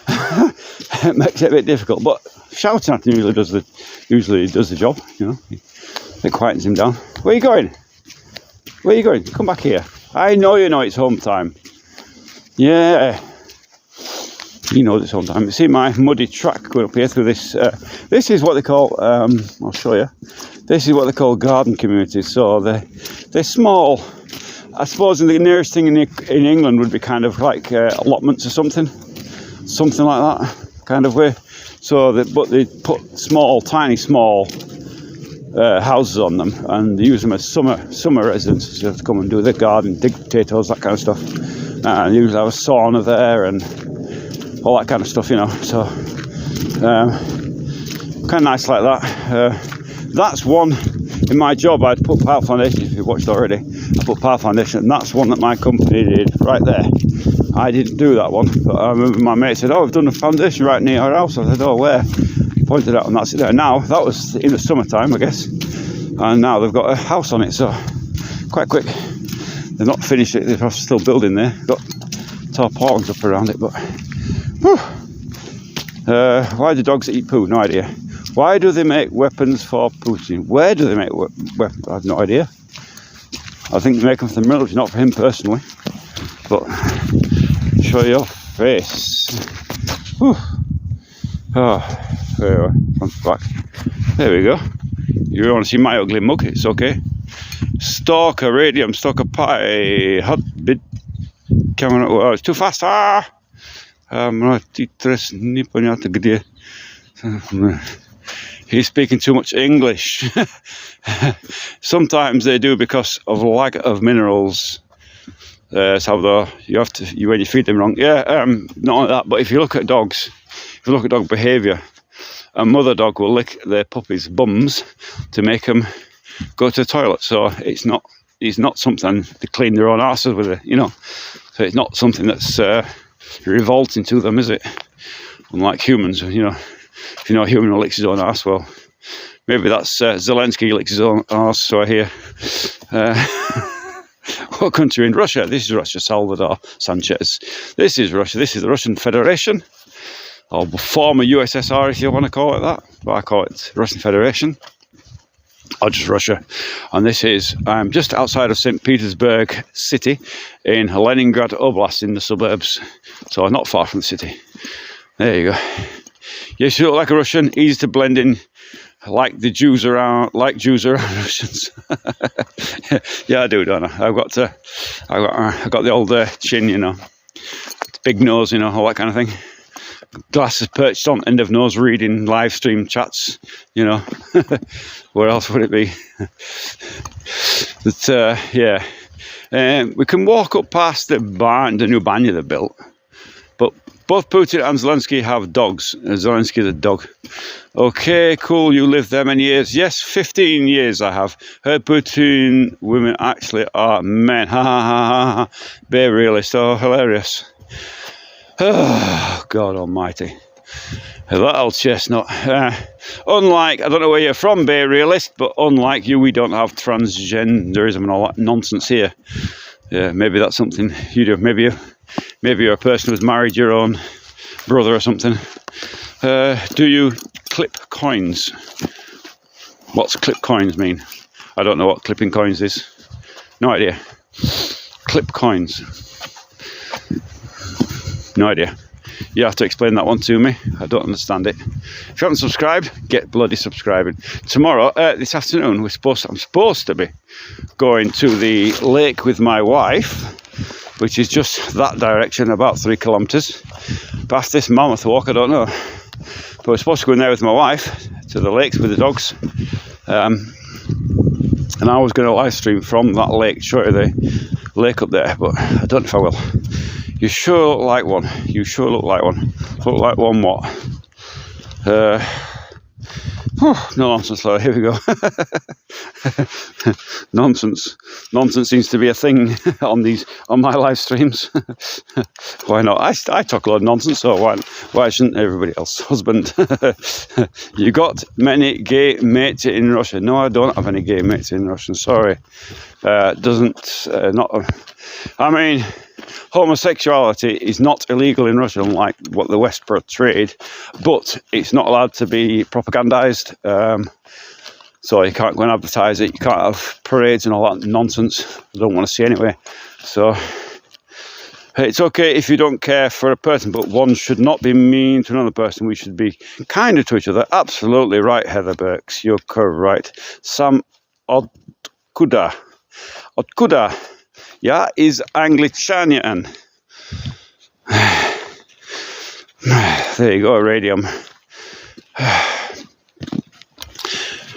it makes it a bit difficult. But shouting at him usually does the job. You know, it quietens him down. Where are you going? Where are you going? Come back here. I know you know it's home time. Yeah. You know it's home time. You see my muddy track going up here through this. This is what they call. I'll show you. This is what they call garden communities. So they're small. I suppose the nearest thing in England would be kind of like allotments or something like that kind of way. So but they put tiny small houses on them, and they use them as summer residences to come and do their garden, dig potatoes, that kind of stuff. And usually have a sauna there and all that kind of stuff, you know. So kind of nice like that. That's one in my job. I'd put Pile Foundation. If you've watched already, I put Pile Foundation, and that's one that my company did right there. I didn't do that one, but I remember my mate said, "Oh, we've done a foundation right near our house." I said, "Oh, where?" Pointed out, and that's it there. Now that was in the summertime, I guess, and now they've got a house on it, so quite quick. They've not finished it. They're still building there. Got tarpaulins up around it, but whew. Why do dogs eat poo? No idea. Why do they make weapons for Putin? Where do they make weapons? I have no idea. I think they make them for the military, not for him personally. But show your face. Whew. Oh, there back. There we go. You want to see my ugly mug? It's okay. Stalker Radium, Stalker Pie, Hot Bit. Coming up. Oh, it's too fast. Ah! He's speaking too much English. Sometimes they do because of lack of minerals. So you have to when you feed them wrong. Yeah, not only that, but if you look at dogs, if you look at dog behaviour, a mother dog will lick their puppy's bums to make them go to the toilet. So it's not something to clean their own asses with it, you know. So it's not something that's revolting to them, is it? Unlike humans, you know. If you know a human who licks his own ass, well, maybe that's Zelensky licks his own ass. So I hear. What country in Russia? This is Russia. Salvador Sanchez. This is Russia. This is the Russian Federation, or former USSR, if you want to call it that. But I call it Russian Federation, or just Russia. And this is just outside of St. Petersburg city in Leningrad Oblast in the suburbs. So not far from the city. There you go. Yes, you look like a Russian, easy to blend in, like Jews around Russians. Yeah, I do, don't I? I've got the old chin, you know, big nose, you know, all that kind of thing. Glasses perched on end of nose, reading live stream chats, you know. Where else would it be? But yeah, we can walk up past the new banya they built. But both Putin and Zelensky have dogs. Zelensky's a dog. Okay, cool. You lived there many years. Yes, 15 years I have. Heard Putin women actually are men. Ha ha ha ha ha. Bear realist. Oh, hilarious. Oh, God almighty. That old chestnut. Unlike, I don't know where you're from, Bear Realist, but unlike you, we don't have transgenderism and all that nonsense here. Yeah, maybe that's something you do. Maybe you're a person who's married your own brother or something. Do you clip coins? What's clip coins mean? I don't know what clipping coins is. No idea. Clip coins. No idea. You have to explain that one to me. I don't understand it. If you haven't subscribed, get bloody subscribing. Tomorrow, this afternoon, I'm supposed to be going to the lake with my wife, which is just that direction, about 3 kilometres. Past this mammoth walk, I don't know. But we're supposed to go in there with my wife to the lakes with the dogs. And I was going to live stream from that lake, show you the lake up there, but I don't know if I will. You sure look like one. You sure look like one. Look like one what? No nonsense, though. Here we go. Nonsense. Nonsense seems to be a thing on my live streams. Why not? I talk a lot of nonsense, so why shouldn't everybody else? Husband. You got many gay mates in Russia? No, I don't have any gay mates in Russia. Sorry. I mean, homosexuality is not illegal in Russia, unlike what the West portrayed, but it's not allowed to be propagandized. So you can't go and advertise it. You can't have parades and all that nonsense. I don't want to see anyway. So it's okay if you don't care for a person, but one should not be mean to another person. We should be kinder to each other. Absolutely right, Heather Burks. You're correct. Sam Odkuda. Ja, is Anglichanian. There you go, radium.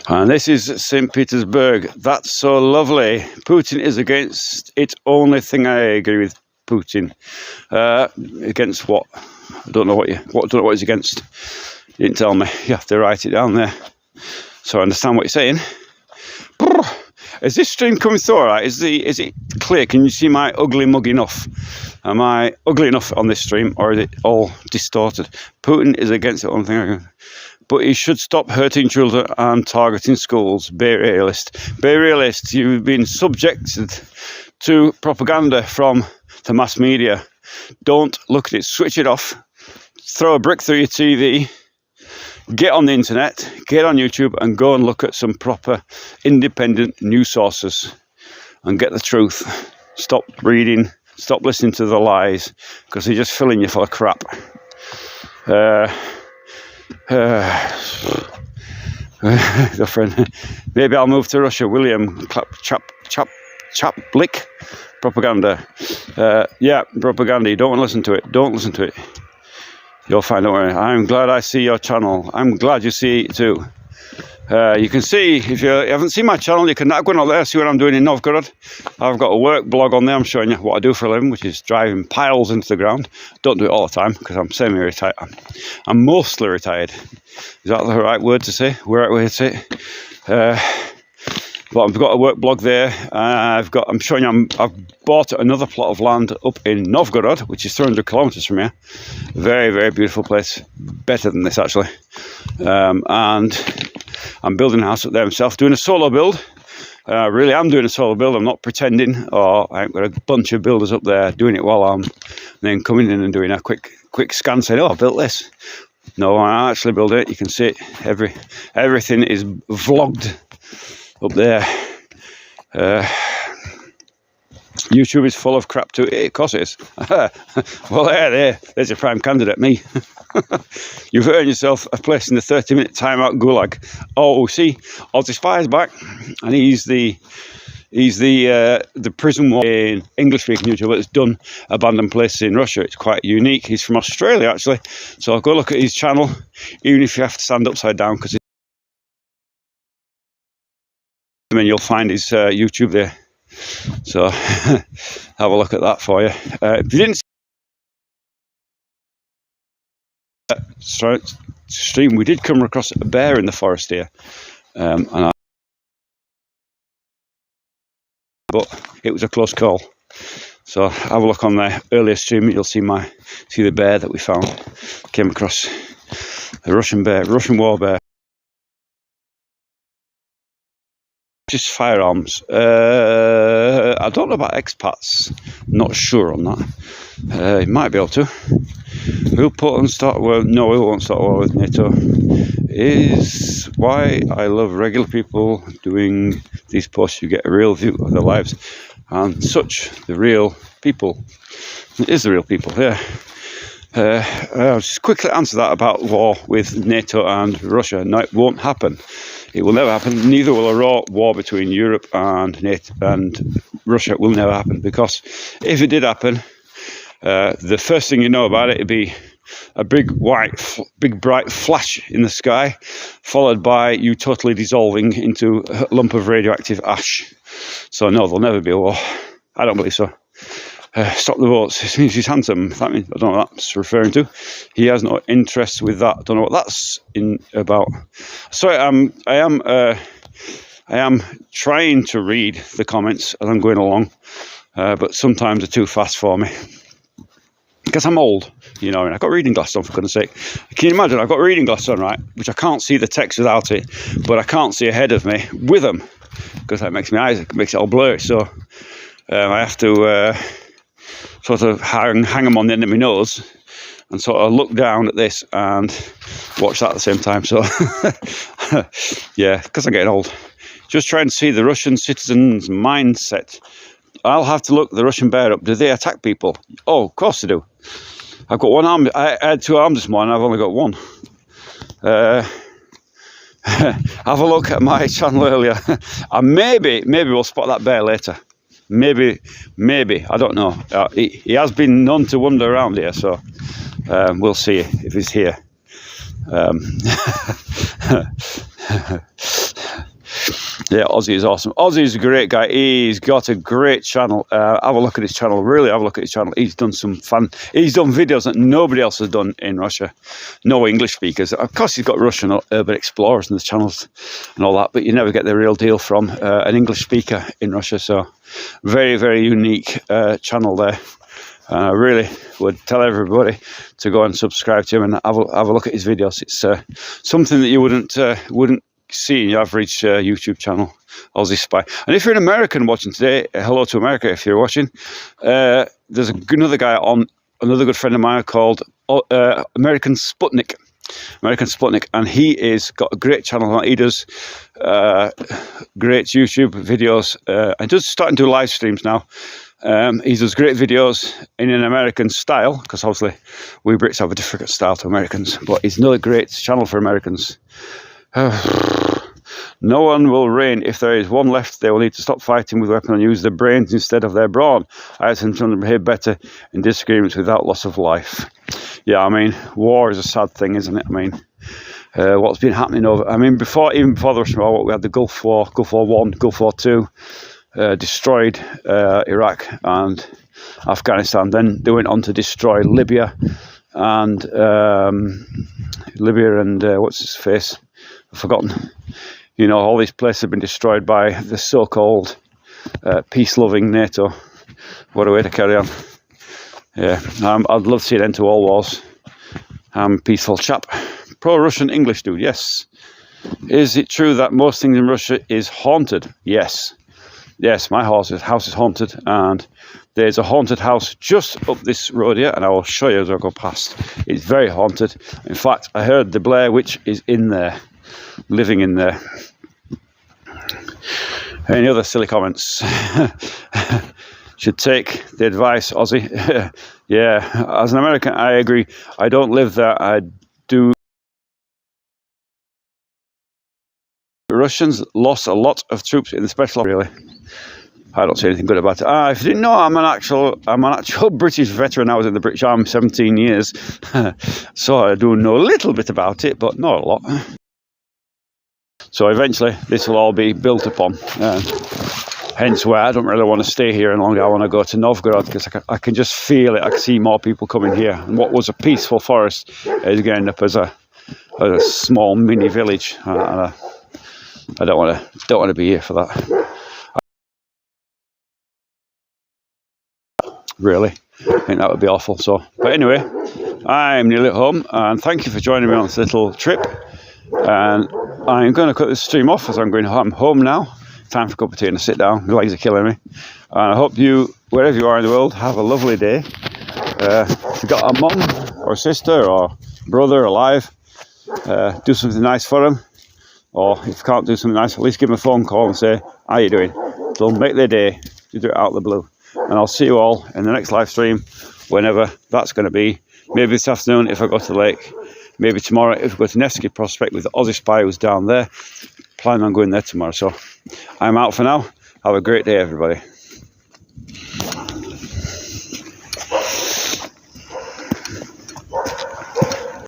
And this is St. Petersburg. That's so lovely. Putin is against it. Only thing I agree with Putin. Against what? I don't know what he's against. You didn't tell me. You have to write it down there so I understand what you're saying. Is this stream coming through all right? Is it clear? Can you see my ugly mug enough? Am I ugly enough on this stream, or is it all distorted? Putin is against it, one thing. But he should stop hurting children and targeting schools. Be realist. Be realist. You've been subjected to propaganda from the mass media. Don't look at it. Switch it off. Throw a brick through your TV. Get on the internet, get on YouTube and go and look at some proper independent news sources and get the truth. Stop reading, stop listening to the lies, because they're just filling you full of crap. Girlfriend, maybe I'll move to Russia. William Chaplick, propaganda. Yeah, propaganda. You don't want to listen to it. Don't listen to it. You'll find out. I'm glad I see your channel. I'm glad you see it too. You can see, if you haven't seen my channel, you can now go on there, see what I'm doing in Novgorod. I've got a work blog on there. I'm showing you what I do for a living, which is driving piles into the ground. Don't do it all the time because I'm semi-retired. I'm mostly retired. Is that the right word to say? Right way to say it? But I've got a work blog there. I'm showing you. I've bought another plot of land up in Novgorod, which is 300 kilometers from here. Very, very beautiful place. Better than this actually. And I'm building a house up there myself, doing a solo build. Really, I'm doing a solo build. I'm not pretending. Or I've got a bunch of builders up there doing it while I'm then coming in and doing a quick scan, saying, "Oh, I built this." No, I actually built it. You can see it. Everything is vlogged up there. YouTube is full of crap too. Of course it is. Well, there's your prime candidate, me. You've earned yourself a place in the 30-minute timeout gulag. Oh, see, Ozzy Spy's back, and he's the prison war in English-speaking YouTuber that's done abandoned places in Russia. It's quite unique. He's from Australia actually, so I'll go look at his channel, even if you have to stand upside down, because and you'll find his YouTube there. So have a look at that for you. If you didn't see that stream, we did come across a bear in the forest here, but it was a close call. So have a look on the earlier stream. You'll see the bear that we found. Came across a Russian war bear. Just firearms. I don't know about expats. Not sure on that. You might be able to. Will Putin start war? No, we won't start war with NATO. Is why I love regular people doing these posts. You get a real view of their lives and such. The real people. It is the real people. Yeah. I'll just quickly answer that about war with NATO and Russia. No, it won't happen. It will never happen. Neither will a raw war between Europe and NATO and Russia. It will never happen, because if it did happen, the first thing you know about it would be a big bright flash in the sky, followed by you totally dissolving into a lump of radioactive ash. So no, there'll never be a war. I don't believe so. Stop the votes. It means he's handsome. That means, I don't know what that's referring to. He has no interest with that. I don't know what that's about. Sorry, I am trying to read the comments as I'm going along, but sometimes they're too fast for me. Because I'm old, you know, and I've got reading glasses on, for goodness sake. Can you imagine? I've got reading glasses on, right, which I can't see the text without it, but I can't see ahead of me with them, because that makes my eyes, it makes it all blurry. So I have to sort of hang them on the end of my nose and sort of look down at this and watch that at the same time. So yeah, because I'm getting old. Just trying to see the Russian citizens' mindset. I'll have to look the Russian bear up. Do they attack people? Oh, of course they do. I've got one arm. I had two arms this morning. I've only got one. Have a look at my channel earlier. And maybe we'll spot that bear later. Maybe, I don't know. He has been known to wander around here, so we'll see if he's here. Yeah, Ozzy is awesome. Ozzy's a great guy. He's got a great channel. Have a look at his channel. Really have a look at his channel. He's done he's done videos that nobody else has done in Russia. No English speakers. Of course, he's got Russian urban explorers in the channels and all that, but you never get the real deal from an English speaker in Russia. So very, very unique channel there. I really would tell everybody to go and subscribe to him and have a look at his videos. It's something that you wouldn't see in your average YouTube channel, Aussie Spy. And if you're an American watching today, hello to America if you're watching. There's another guy on, another good friend of mine called American Sputnik, and he is got a great channel. He does great YouTube videos and just starting to do live streams now. He does great videos in an American style, because obviously we Brits have a different style to Americans, but he's another great channel for Americans. No one will reign. If there is one left, they will need to stop fighting with weapons and use their brains instead of their brawn. I had them to behave better in disagreements without loss of life. Yeah, I mean, war is a sad thing, isn't it? I mean, what's been happening even before the Russian War, we had the Gulf War, Gulf War I, Gulf War II, destroyed Iraq and Afghanistan. Then they went on to destroy Libya and what's his face? I've forgotten. You know, all these places have been destroyed by the so-called peace-loving NATO. What a way to carry on. Yeah, I'd love to see an end to all wars. I'm a peaceful chap. Pro-Russian English dude, yes. Is it true that most things in Russia is haunted? Yes. Yes, my house is haunted, and there's a haunted house just up this road here, and I will show you as I go past. It's very haunted. In fact, I heard the Blair Witch is in there, living in there. Any other silly comments? Should take the advice, Aussie. Yeah, as an American, I agree. I don't live there. I do. The Russians lost a lot of troops in the special. Really, I don't say anything good about it. If you didn't know, I'm an actual British veteran. I was in the British Army 17 years, so I do know a little bit about it, but not a lot. So eventually, this will all be built upon. Hence why I don't really want to stay here any longer. I want to go to Novgorod, because I can just feel it. I can see more people coming here. And what was a peaceful forest is getting up as a small mini village. I don't want to be here for that. Really, I think that would be awful. So, but anyway, I'm nearly at home, and thank you for joining me on this little trip. And I'm going to cut this stream off as I'm home now. Time for a cup of tea and a sit down. My legs are killing me. And I hope you, wherever you are in the world, have a lovely day. If you've got a mum or a sister or brother alive, do something nice for them. Or if you can't do something nice, at least give them a phone call and say, how you doing? They'll make their day. You do it out of the blue. And I'll see you all in the next live stream, whenever that's going to be. Maybe this afternoon if I go to the lake. Maybe tomorrow if we go to Nevsky Prospect with the Aussie Spy who's down there. Planning on going there tomorrow. So I'm out for now. Have a great day, everybody.